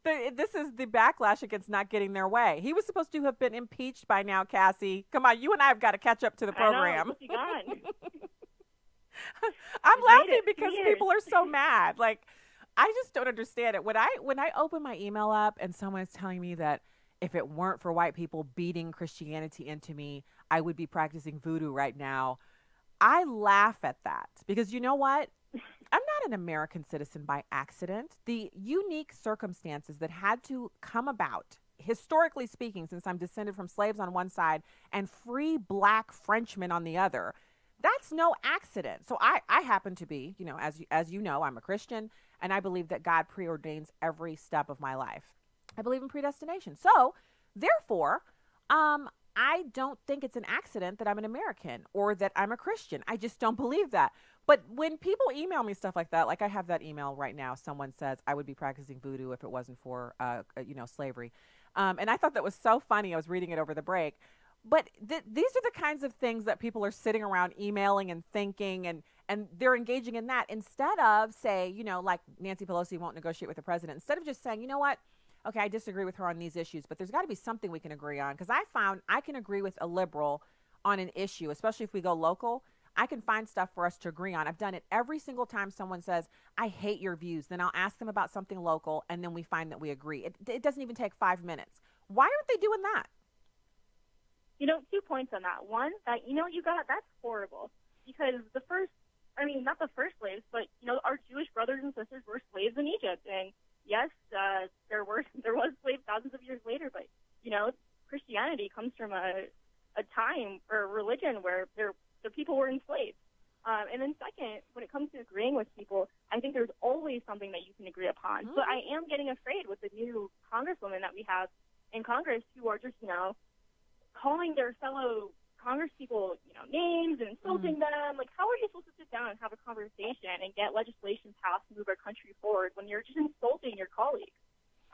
This is the backlash against not getting their way. He was supposed to have been impeached by now, Kassy. Come on, you and I have got to catch up to the program. I know, I'm laughing because people are so mad. Like, I just don't understand it. When I open my email up and someone is telling me that if it weren't for white people beating Christianity into me, I would be practicing voodoo right now, I laugh at that, because you know what? I'm not an American citizen by accident. The unique circumstances that had to come about, historically speaking, since I'm descended from slaves on one side and free black Frenchmen on the other, that's no accident. So I happen to be, you know, as you know, I'm a Christian, and I believe that God preordains every step of my life. I believe in predestination. So therefore, I don't think it's an accident that I'm an American or that I'm a Christian. I just don't believe that. But when people email me stuff like that, like I have that email right now, someone says I would be practicing voodoo if it wasn't for, slavery. And I thought that was so funny. I was reading it over the break. But these are the kinds of things that people are sitting around emailing and thinking, and they're engaging in that instead of, say, you know, like Nancy Pelosi won't negotiate with the president. Instead of just saying, you know what, okay, I disagree with her on these issues, but there's got to be something we can agree on. Because I found I can agree with a liberal on an issue, especially if we go local. I can find stuff for us to agree on. I've done it every single time someone says, I hate your views. Then I'll ask them about something local, and then we find that we agree. It doesn't even take 5 minutes. Why aren't they doing that? You know, 2 points on that. One, that's horrible, because not the first slaves, but, you know, our Jewish brothers and sisters were slaves in Egypt. And yes, there was slaves thousands of years later, but, you know, Christianity comes from a time or a religion where the people were enslaved. And then second, when it comes to agreeing with people, I think there's always something that you can agree upon. Mm-hmm. So I am getting afraid with the new congresswomen that we have in Congress who are just, you know, calling their fellow congresspeople, you know, names and insulting them. Like, how are you supposed to sit down and have a conversation and get legislation passed and move our country forward when you're just insulting your colleagues?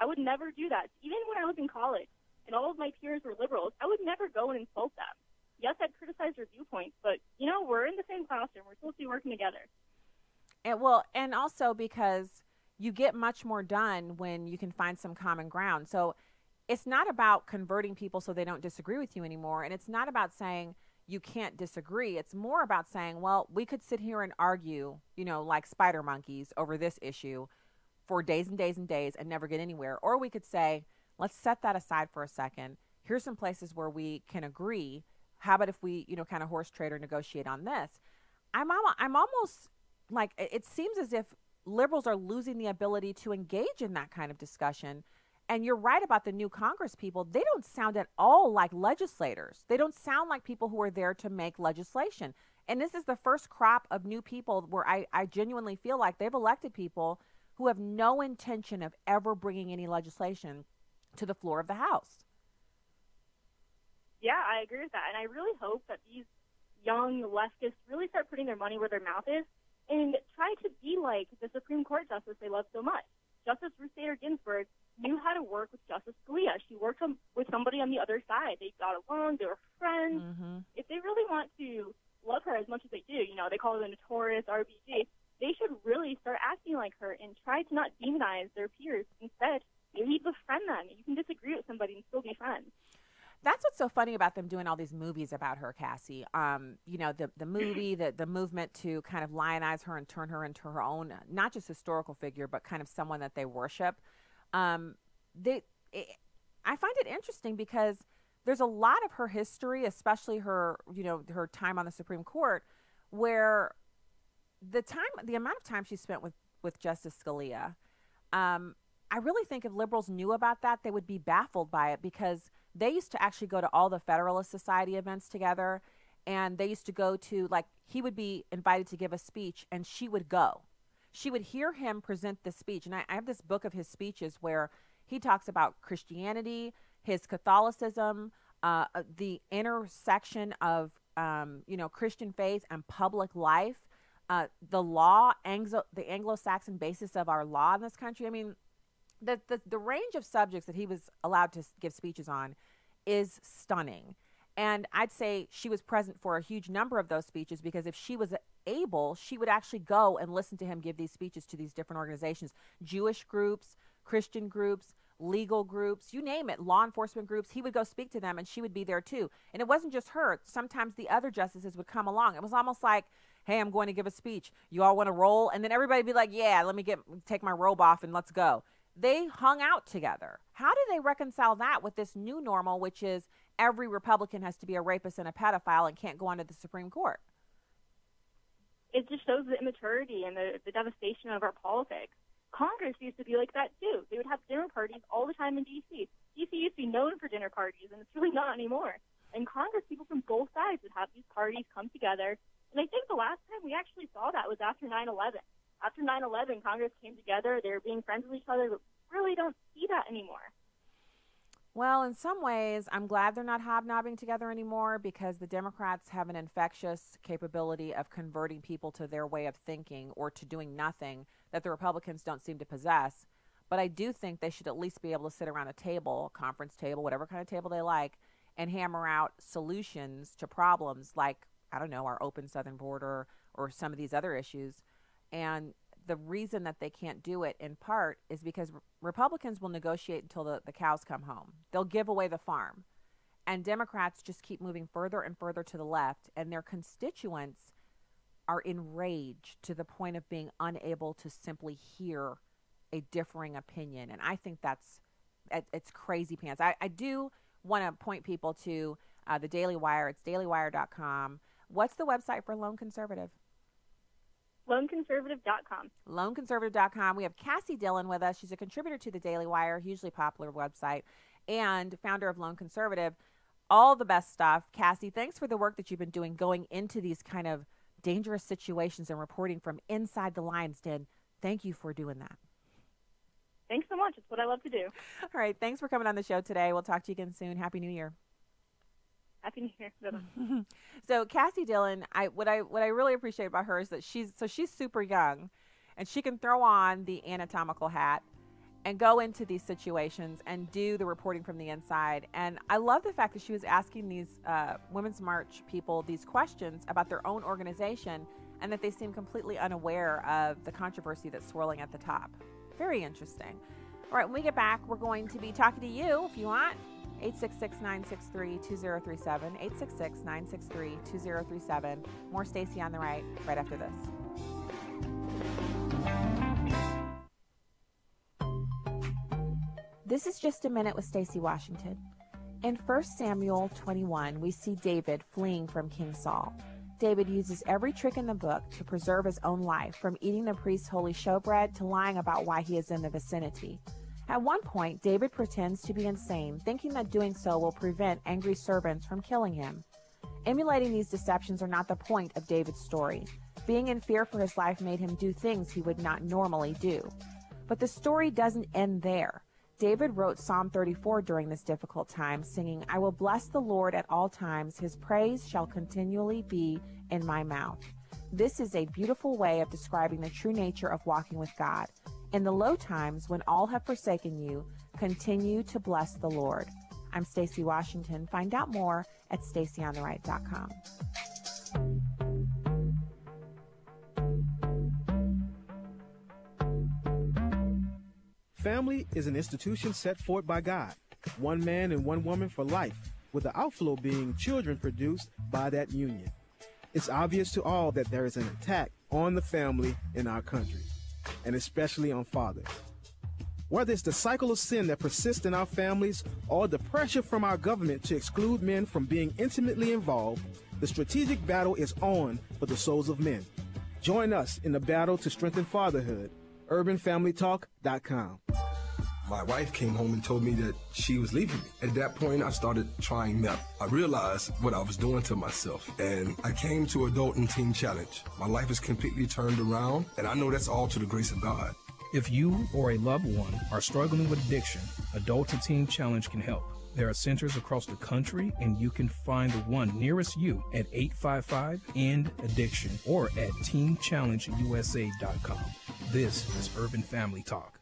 I would never do that. Even when I was in college and all of my peers were liberals, I would never go and insult them. Yes, I'd criticize their viewpoints, but, you know, we're in the same classroom. We're supposed to be working together. And also because you get much more done when you can find some common ground. So it's not about converting people so they don't disagree with you anymore. And it's not about saying you can't disagree. It's more about saying, well, we could sit here and argue, like spider monkeys over this issue for days and days and days and never get anywhere. Or we could say, let's set that aside for a second. Here's some places where we can agree. How about if we, kind of horse trade or negotiate on this? I'm almost like, it seems as if liberals are losing the ability to engage in that kind of discussion. And you're right about the new Congress people. They don't sound at all like legislators. They don't sound like people who are there to make legislation. And this is the first crop of new people where I genuinely feel like they've elected people who have no intention of ever bringing any legislation to the floor of the House. Yeah, I agree with that. And I really hope that these young leftists really start putting their money where their mouth is and try to be like the Supreme Court justice they love so much. Justice Ruth Bader Ginsburg knew how to work with Justice Scalia. She worked with somebody on the other side. They got along. They were friends. Mm-hmm. If they really want to love her as much as they do, they call her the notorious RBG, they should really start acting like her and try to not demonize their peers. Instead, maybe befriend them. You can disagree with somebody and still be friends. That's what's so funny about them doing all these movies about her, Kassy. The movie, the movement to kind of lionize her and turn her into her own, not just historical figure, but kind of someone that they worship. I find it interesting because there's a lot of her history, especially her time on the Supreme Court, where the amount of time she spent with Justice Scalia, I really think if liberals knew about that, they would be baffled by it, because they used to actually go to all the Federalist Society events together, and they used to go to, he would be invited to give a speech, and she would go. She would hear him present the speech, and I have this book of his speeches where he talks about Christianity, his Catholicism, the intersection of, Christian faith and public life, the law, the Anglo-Saxon basis of our law in this country. I mean, the range of subjects that he was allowed to give speeches on is stunning. And I'd say she was present for a huge number of those speeches, because if she was able, she would actually go and listen to him give these speeches to these different organizations, Jewish groups, Christian groups, legal groups, you name it, law enforcement groups. He would go speak to them, and she would be there too. And it wasn't just her. Sometimes the other justices would come along. It was almost like, hey, I'm going to give a speech. You all want to roll? And then everybody would be like, yeah, let me take my robe off and let's go. They hung out together. How do they reconcile that with this new normal, which is every Republican has to be a rapist and a pedophile and can't go onto the Supreme Court? It just shows the immaturity and the devastation of our politics. Congress used to be like that, too. They would have dinner parties all the time in D.C. D.C. used to be known for dinner parties, and it's really not anymore. And Congress, people from both sides would have these parties come together. And I think the last time we actually saw that was after 9/11. After 9/11, Congress came together. They were being friends with each other, but really don't see that anymore. Well, in some ways, I'm glad they're not hobnobbing together anymore, because the Democrats have an infectious capability of converting people to their way of thinking or to doing nothing that the Republicans don't seem to possess. But I do think they should at least be able to sit around a table, a conference table, whatever kind of table they like, and hammer out solutions to problems like, I don't know, our open southern border or some of these other issues. And the reason that they can't do it, in part, is because Republicans will negotiate until the cows come home. They'll give away the farm. And Democrats just keep moving further and further to the left, and their constituents are enraged to the point of being unable to simply hear a differing opinion. And I think it's crazy pants. I do want to point people to the Daily Wire. It's dailywire.com. What's the website for Lone Conservative? LoneConservative.com. LoneConservative.com. We have Kassy Dillon with us. She's a contributor to the Daily Wire, hugely popular website, and founder of Lone Conservative. All the best stuff. Kassy, thanks for the work that you've been doing going into these kind of dangerous situations and reporting from inside the lion's den. Thank you for doing that. Thanks so much. It's what I love to do. All right. Thanks for coming on the show today. We'll talk to you again soon. Happy New Year. Happy New Year. So Kassy Dillon, what I really appreciate about her is that she's super young, and she can throw on the anatomical hat and go into these situations and do the reporting from the inside. And I love the fact that she was asking these Women's March people these questions about their own organization, and that they seem completely unaware of the controversy that's swirling at the top. Very interesting. All right, when we get back, we're going to be talking to you if you want. 866-963-2037. 866-963-2037. More Stacey on the right after this. This is Just a Minute with Stacey Washington. In 1 Samuel 21, we see David fleeing from King Saul. David uses every trick in the book to preserve his own life, from eating the priest's holy showbread to lying about why he is in the vicinity. At one point, David pretends to be insane, thinking that doing so will prevent angry servants from killing him. Emulating these deceptions are not the point of David's story. Being in fear for his life made him do things he would not normally do. But the story doesn't end there. David wrote Psalm 34 during this difficult time, singing, "I will bless the Lord at all times. His praise shall continually be in my mouth." This is a beautiful way of describing the true nature of walking with God. In the low times, when all have forsaken you, continue to bless the Lord. I'm Stacey Washington. Find out more at StaceyOnTheRight.com. Family is an institution set forth by God. One man and one woman for life, with the outflow being children produced by that union. It's obvious to all that there is an attack on the family in our country, and especially on fathers. Whether it's the cycle of sin that persists in our families or the pressure from our government to exclude men from being intimately involved, the strategic battle is on for the souls of men. Join us in the battle to strengthen fatherhood. UrbanFamilyTalk.com. My wife came home and told me that she was leaving me. At that point, I started trying meth. I realized what I was doing to myself, and I came to Adult and Teen Challenge. My life is completely turned around, and I know that's all to the grace of God. If you or a loved one are struggling with addiction, Adult and Teen Challenge can help. There are centers across the country, and you can find the one nearest you at 855-END-ADDICTION or at TeenChallengeUSA.com. This is Urban Family Talk.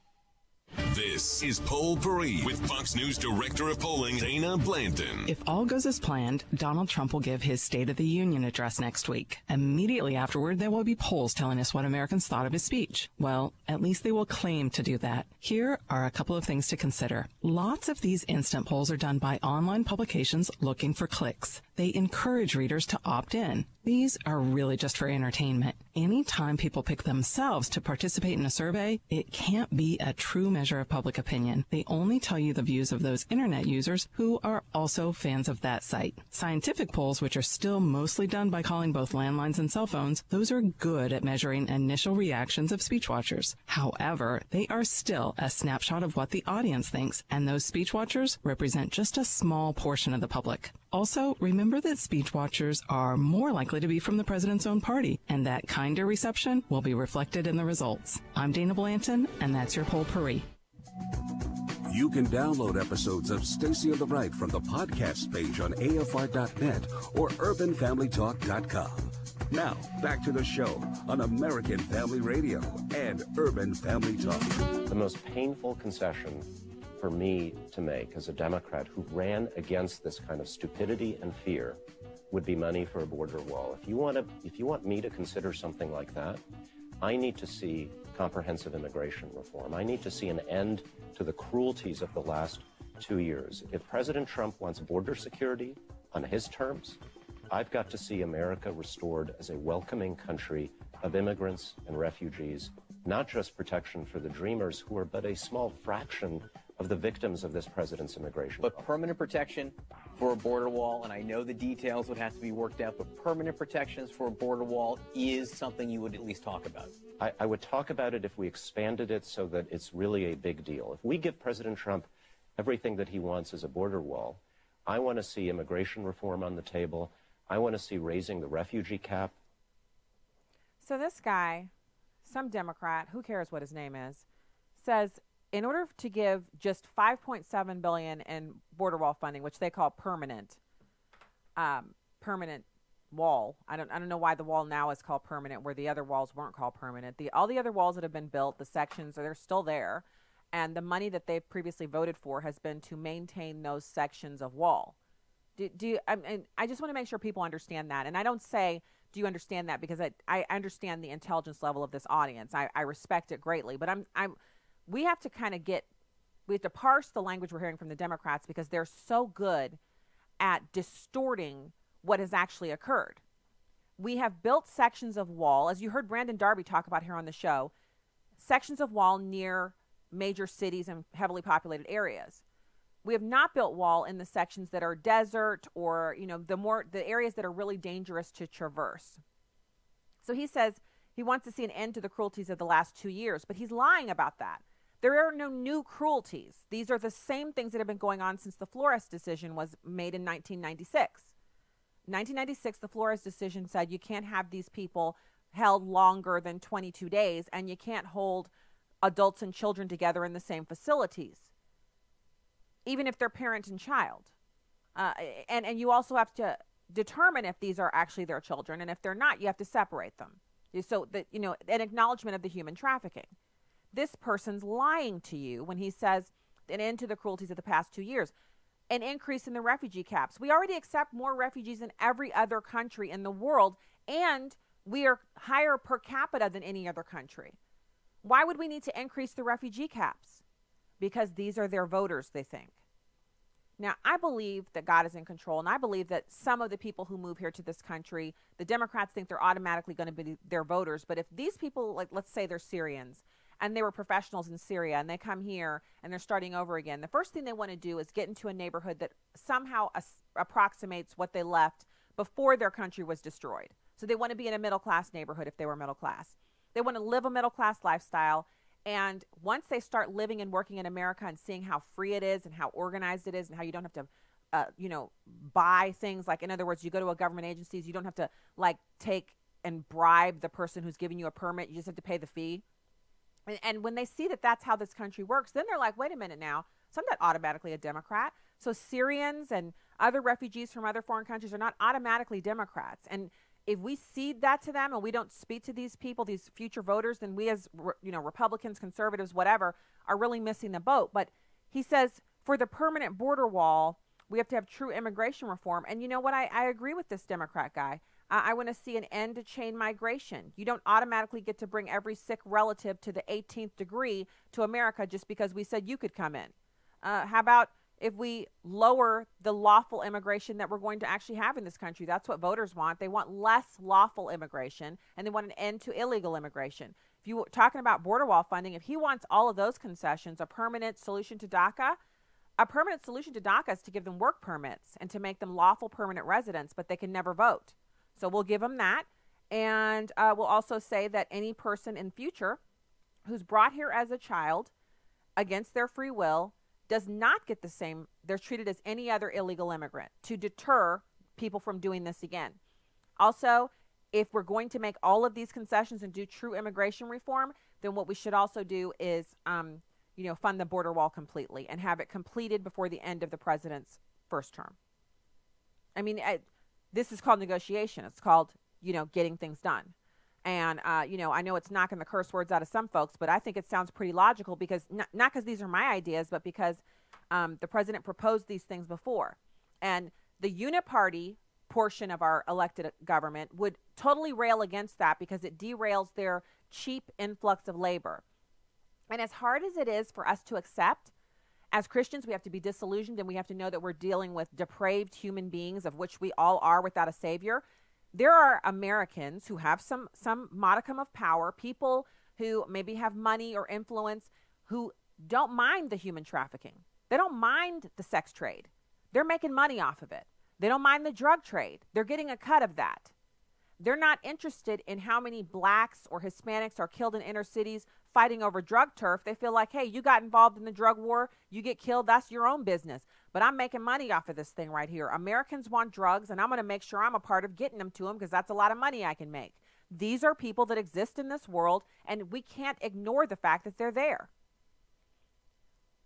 This is Poll Parade with Fox News Director of Polling, Dana Blanton. If all goes as planned, Donald Trump will give his State of the Union address next week. Immediately afterward, there will be polls telling us what Americans thought of his speech. Well, at least they will claim to do that. Here are a couple of things to consider. Lots of these instant polls are done by online publications looking for clicks. They encourage readers to opt in. These are really just for entertainment. Anytime people pick themselves to participate in a survey, it can't be a true measure of public opinion. They only tell you the views of those internet users who are also fans of that site. Scientific polls, which are still mostly done by calling both landlines and cell phones, those are good at measuring initial reactions of speech watchers. However, they are still a snapshot of what the audience thinks, and those speech watchers represent just a small portion of the public. Also, remember that speech watchers are more likely to be from the president's own party, and that kinder reception will be reflected in the results. I'm Dana Blanton, and that's your Poll Parade. You can download episodes of Stacey on the Right from the podcast page on AFR.net or UrbanFamilyTalk.com. Now, back to the show on American Family Radio and Urban Family Talk. The most painful concession for me to make as a Democrat who ran against this kind of stupidity and fear would be money for a border wall. If you want me to consider something like that, I need to see comprehensive immigration reform. I need to see an end to the cruelties of the last 2 years. If President Trump wants border security on his terms, I've got to see America restored as a welcoming country of immigrants and refugees, not just protection for the dreamers who are but a small fraction of the victims of this president's immigration. But permanent protection for a border wall, and I know the details would have to be worked out, but permanent protections for a border wall is something you would at least talk about. I would talk about it if we expanded it so that it's really a big deal. If we give President Trump everything that he wants as a border wall, I want to see immigration reform on the table. I want to see raising the refugee cap. So this guy, some Democrat, who cares what his name is, says in order to give just $5.7 billion in border wall funding, which they call permanent wall. I don't know why the wall now is called permanent, where the other walls weren't called permanent. All the other walls that have been built, the sections, they're still there, and the money that they've previously voted for has been to maintain those sections of wall. I just want to make sure people understand that, and I don't say, do you understand that, because I understand the intelligence level of this audience. I respect it greatly, but we have to kind of get We have to parse the language we're hearing from the Democrats because they're so good at distorting what has actually occurred. We have built sections of wall, as you heard Brandon Darby talk about here on the show, sections of wall near major cities and heavily populated areas. We have not built wall in the sections that are desert or, the areas that are really dangerous to traverse. So he says he wants to see an end to the cruelties of the last 2 years, but he's lying about that. There are no new cruelties. These are the same things that have been going on since the Flores decision was made in 1996. 1996, the Flores decision said you can't have these people held longer than 22 days, and you can't hold adults and children together in the same facilities, even if they're parent and child. And you also have to determine if these are actually their children, and if they're not, you have to separate them. So that, an acknowledgement of the human trafficking. This person's lying to you when he says an end to the cruelties of the past 2 years. An increase in the refugee caps. We already accept more refugees than every other country in the world, and we are higher per capita than any other country. Why would we need to increase the refugee caps? Because these are their voters, they think. Now, I believe that God is in control, and I believe that some of the people who move here to this country, the Democrats think they're automatically going to be their voters. But if these people, like let's say they're Syrians, and they were professionals in Syria, and they come here and they're starting over again, the first thing they want to do is get into a neighborhood that somehow approximates what they left before their country was destroyed. So they want to be in a middle-class neighborhood if they were middle class. They want to live a middle-class lifestyle. And once they start living and working in America and seeing how free it is and how organized it is and how you don't have to, buy things, like, in other words, you go to a government agencies, you don't have to take and bribe the person who's giving you a permit. You just have to pay the fee. And when they see that that's how this country works, then they're like, wait a minute now, so I'm not automatically a Democrat. So Syrians and other refugees from other foreign countries are not automatically Democrats. And if we cede that to them and we don't speak to these people, these future voters, then we as, Republicans, conservatives, whatever, are really missing the boat. But he says for the permanent border wall, we have to have true immigration reform. And you know what? I agree with this Democrat guy. I want to see an end to chain migration. You don't automatically get to bring every sick relative to the 18th degree to America just because we said you could come in. How about if we lower the lawful immigration that we're going to actually have in this country? That's what voters want. They want less lawful immigration, and they want an end to illegal immigration. If you were talking about border wall funding, if he wants all of those concessions, a permanent solution to DACA is to give them work permits and to make them lawful permanent residents, but they can never vote. So we'll give them that. And we'll also say that any person in future who's brought here as a child against their free will does not get the same. They're treated as any other illegal immigrant to deter people from doing this again. Also, if we're going to make all of these concessions and do true immigration reform, then what we should also do is, fund the border wall completely and have it completed before the end of the president's first term. I mean, this is called negotiation. It's called, getting things done. And, I know it's knocking the curse words out of some folks, but I think it sounds pretty logical because not because these are my ideas, but because the president proposed these things before. And the uniparty portion of our elected government would totally rail against that because it derails their cheap influx of labor. And as hard as it is for us to accept, as Christians, we have to be disillusioned and we have to know that we're dealing with depraved human beings, of which we all are without a savior. There are Americans who have some modicum of power, people who maybe have money or influence, who don't mind the human trafficking. They don't mind the sex trade. They're making money off of it. They don't mind the drug trade. They're getting a cut of that. They're not interested in how many blacks or Hispanics are killed in inner cities fighting over drug turf. They feel like, hey, you got involved in the drug war, you get killed, that's your own business. But I'm making money off of this thing right here. Americans want drugs, and I'm going to make sure I'm a part of getting them to them because that's a lot of money I can make. These are people that exist in this world, and we can't ignore the fact that they're there.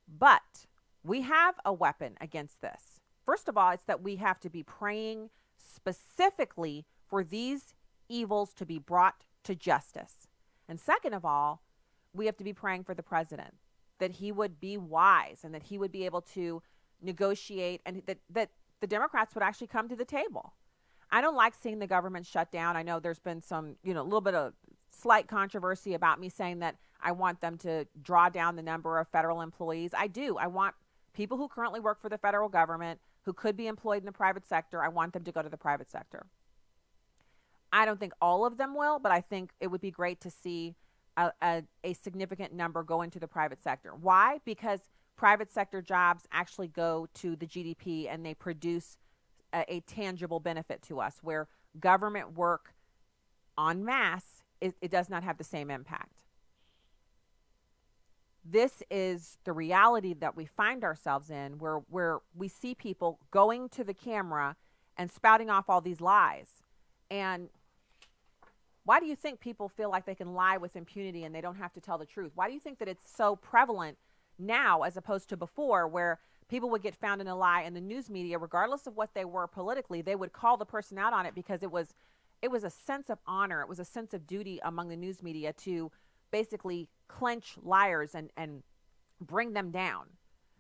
But we have a weapon against this. First of all, it's that we have to be praying specifically for these evils to be brought to justice. And second of all, we have to be praying for the president, that he would be wise and that he would be able to negotiate and that the Democrats would actually come to the table. I don't like seeing the government shut down. I know there's been some, a little bit of slight controversy about me saying that I want them to draw down the number of federal employees. I do. I want people who currently work for the federal government, who could be employed in the private sector, I want them to go to the private sector. I don't think all of them will, but I think it would be great to see a significant number go into the private sector. Why? Because private sector jobs actually go to the GDP and they produce a tangible benefit to us, where government work en masse, it does not have the same impact. This is the reality that we find ourselves in, where we see people going to the camera and spouting off all these lies. And why do you think people feel like they can lie with impunity and they don't have to tell the truth? Why do you think that it's so prevalent now as opposed to before, where people would get found in a lie and the news media, regardless of what they were politically, they would call the person out on it because it was a sense of honor. It was a sense of duty among the news media to basically clench liars and bring them down.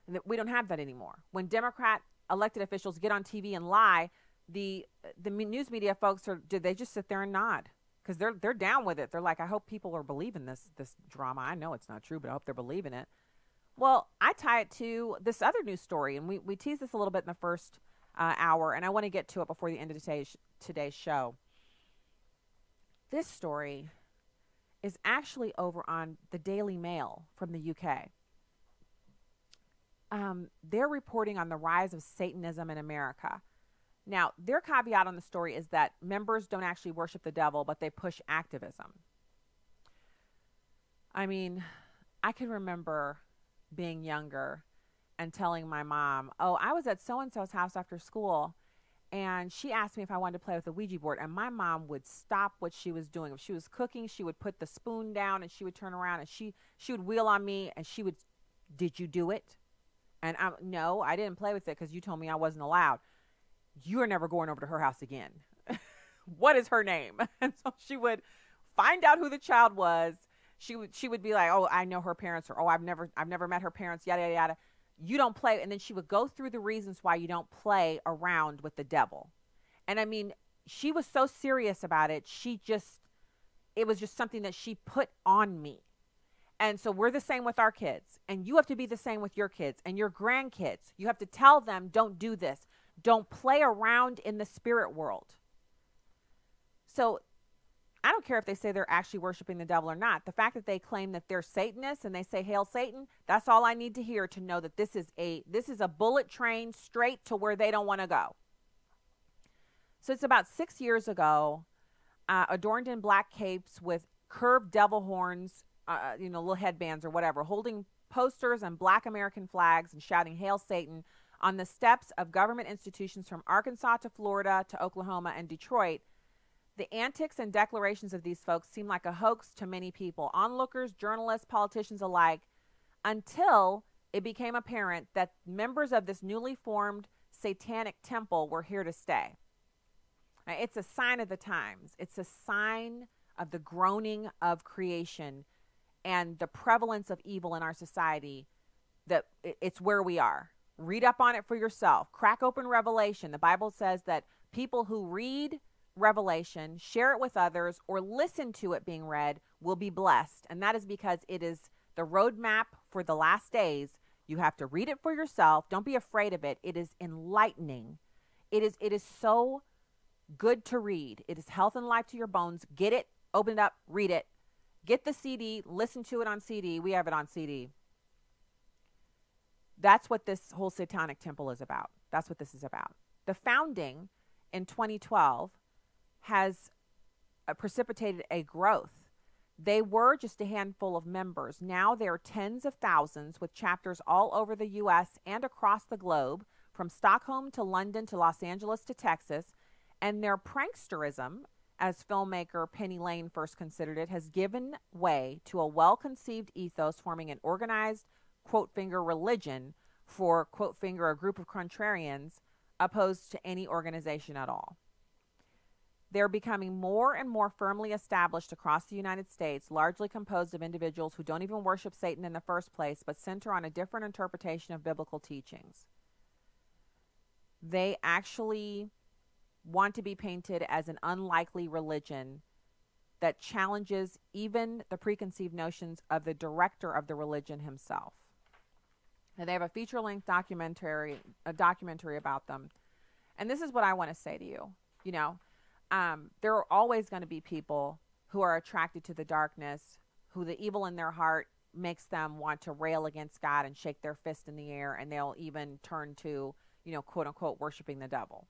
And we don't have that anymore. When Democrat elected officials get on TV and lie, the news media folks they just sit there and nod because they're down with it. They're like, I hope people are believing this drama. I know it's not true, but I hope they're believing it. Well, I tie it to this other news story, and we teased this a little bit in the first hour, and I want to get to it before the end of today's show. This story is actually over on the Daily Mail from the UK. They're reporting on the rise of Satanism in America. Now, their caveat on the story is that members don't actually worship the devil, but they push activism. I mean, I can remember being younger and telling my mom, oh, I was at so-and-so's house after school, and she asked me if I wanted to play with a Ouija board, and my mom would stop what she was doing. If she was cooking, she would put the spoon down, and she would turn around, and she would wheel on me, and she would, did you do it? And no, I didn't play with it because you told me I wasn't allowed. You are never going over to her house again. What is her name? And so she would find out who the child was. She would be like, oh, I know her parents, or oh, I've never met her parents, yada, yada, yada. You don't play. And then she would go through the reasons why you don't play around with the devil. And I mean, she was so serious about it. It was just something that she put on me. And so we're the same with our kids, and you have to be the same with your kids and your grandkids. You have to tell them, don't do this. Don't play around in the spirit world. So I don't care if they say they're actually worshiping the devil or not. The fact that they claim that they're Satanists and they say, Hail Satan, that's all I need to hear to know that this is a bullet train straight to where they don't want to go. So it's about 6 years ago, adorned in black capes with curved devil horns, little headbands or whatever, holding posters and black American flags and shouting, Hail Satan, on the steps of government institutions from Arkansas to Florida to Oklahoma and Detroit. The antics and declarations of these folks seem like a hoax to many people, onlookers, journalists, politicians alike, until it became apparent that members of this newly formed satanic temple were here to stay. Now, it's a sign of the times. It's a sign of the groaning of creation and the prevalence of evil in our society, that it's where we are. Read up on it for yourself. Crack open Revelation. The Bible says that people who read Revelation, share it with others, or listen to it being read will be blessed. And that is because it is the roadmap for the last days. You have to read it for yourself. Don't be afraid of it. It is enlightening. It is so good to read. It is health and life to your bones. Get it, open it up, read it. Get the CD, listen to it on CD. We have it on CD. That's what this whole satanic temple is about. That's what this is about. The founding in 2012 has precipitated a growth. They were just a handful of members. Now there are tens of thousands with chapters all over the U.S. and across the globe, from Stockholm to London to Los Angeles to Texas. And their pranksterism, as filmmaker Penny Lane first considered it, has given way to a well-conceived ethos forming an organized, quote finger, religion for, quote finger, a group of contrarians opposed to any organization at all. They're becoming more and more firmly established across the United States, largely composed of individuals who don't even worship Satan in the first place, but center on a different interpretation of biblical teachings. They actually want to be painted as an unlikely religion that challenges even the preconceived notions of the director of the religion himself. And they have a feature-length documentary about them. And this is what I want to say to you. You know, there are always going to be people who are attracted to the darkness, who the evil in their heart makes them want to rail against God and shake their fist in the air, and they'll even turn to, you know, quote unquote, worshiping the devil.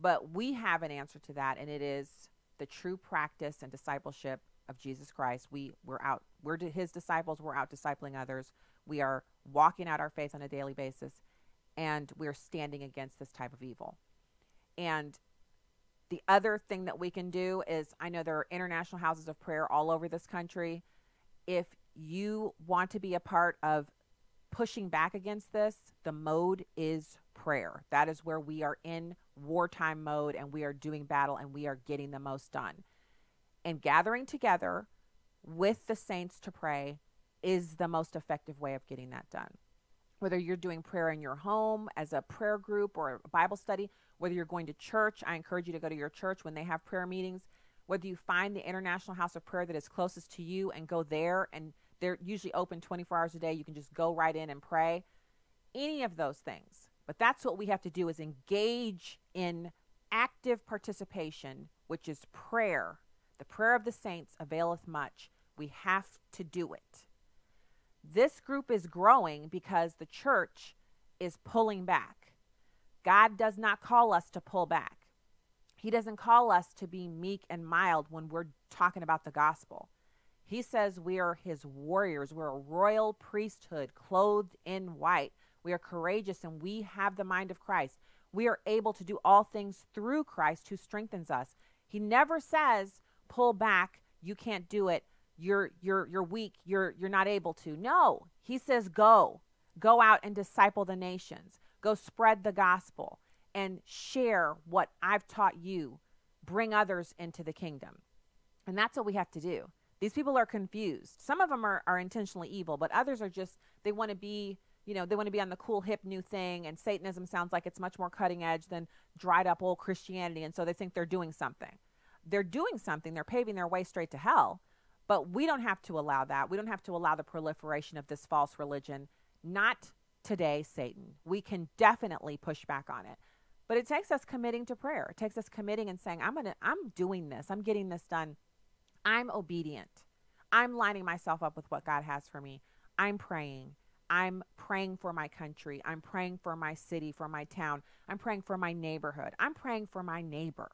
But we have an answer to that, and it is the true practice and discipleship of Jesus Christ. We're his disciples. We're out discipling others. We are walking out our faith on a daily basis, and we're standing against this type of evil. And the other thing that we can do is, I know there are international houses of prayer all over this country. If you want to be a part of pushing back against this, the mode is prayer. That is where we are in wartime mode, and we are doing battle, and we are getting the most done. And gathering together with the saints to pray is the most effective way of getting that done. Whether you're doing prayer in your home as a prayer group or a Bible study, whether you're going to church, I encourage you to go to your church when they have prayer meetings. Whether you find the International House of Prayer that is closest to you and go there, and they're usually open 24 hours a day. You can just go right in and pray. Any of those things. But that's what we have to do, is engage in active participation, which is prayer. The prayer of the saints availeth much. We have to do it. This group is growing because the church is pulling back. God does not call us to pull back. He doesn't call us to be meek and mild when we're talking about the gospel. He says we are his warriors. We're a royal priesthood clothed in white. We are courageous, and we have the mind of Christ. We are able to do all things through Christ who strengthens us. He never says, pull back, you can't do it, you're weak, you're not able to. No, he says go out and disciple the nations. Go spread the gospel and share what I've taught you. Bring others into the kingdom. And that's what we have to do. These people are confused. Some of them are intentionally evil, but others are just, they want to be, they want to be on the cool, hip, new thing. And Satanism sounds like it's much more cutting edge than dried up old Christianity. And so they think they're doing something. They're doing something. They're paving their way straight to hell. But we don't have to allow that. We don't have to allow the proliferation of this false religion. Not today, Satan. We can definitely push back on it. But it takes us committing to prayer. It takes us committing and saying, I'm doing this. I'm getting this done. I'm obedient. I'm lining myself up with what God has for me. I'm praying. I'm praying for my country. I'm praying for my city, for my town. I'm praying for my neighborhood. I'm praying for my neighbor.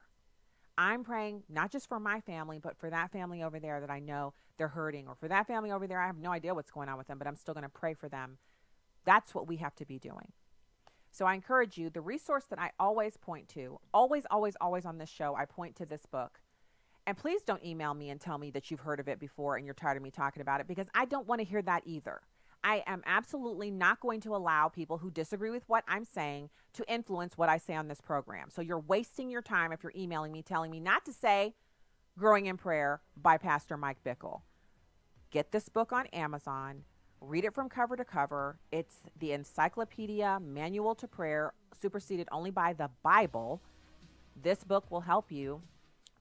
I'm praying not just for my family, but for that family over there that I know they're hurting, or for that family over there, I have no idea what's going on with them, but I'm still going to pray for them. That's what we have to be doing. So I encourage you, the resource that I always point to, always on this show, I point to this book. And please don't email me and tell me that you've heard of it before and you're tired of me talking about it, because I don't want to hear that either. I am absolutely not going to allow people who disagree with what I'm saying to influence what I say on this program. So you're wasting your time if you're emailing me telling me not to say Growing in Prayer by Pastor Mike Bickle. Get this book on Amazon. Read it from cover to cover. It's the Encyclopedia Manual to Prayer, superseded only by the Bible. This book will help you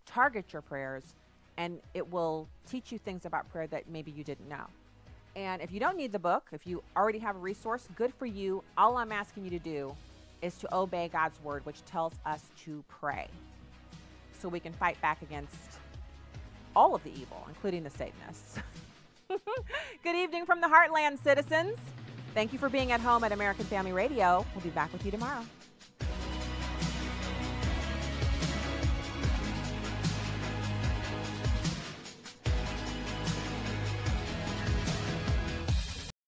target your prayers, and it will teach you things about prayer that maybe you didn't know. And if you don't need the book, if you already have a resource, good for you. All I'm asking you to do is to obey God's word, which tells us to pray so we can fight back against all of the evil, including the Satanists. Good evening from the Heartland, citizens. Thank you for being at home at American Family Radio. We'll be back with you tomorrow.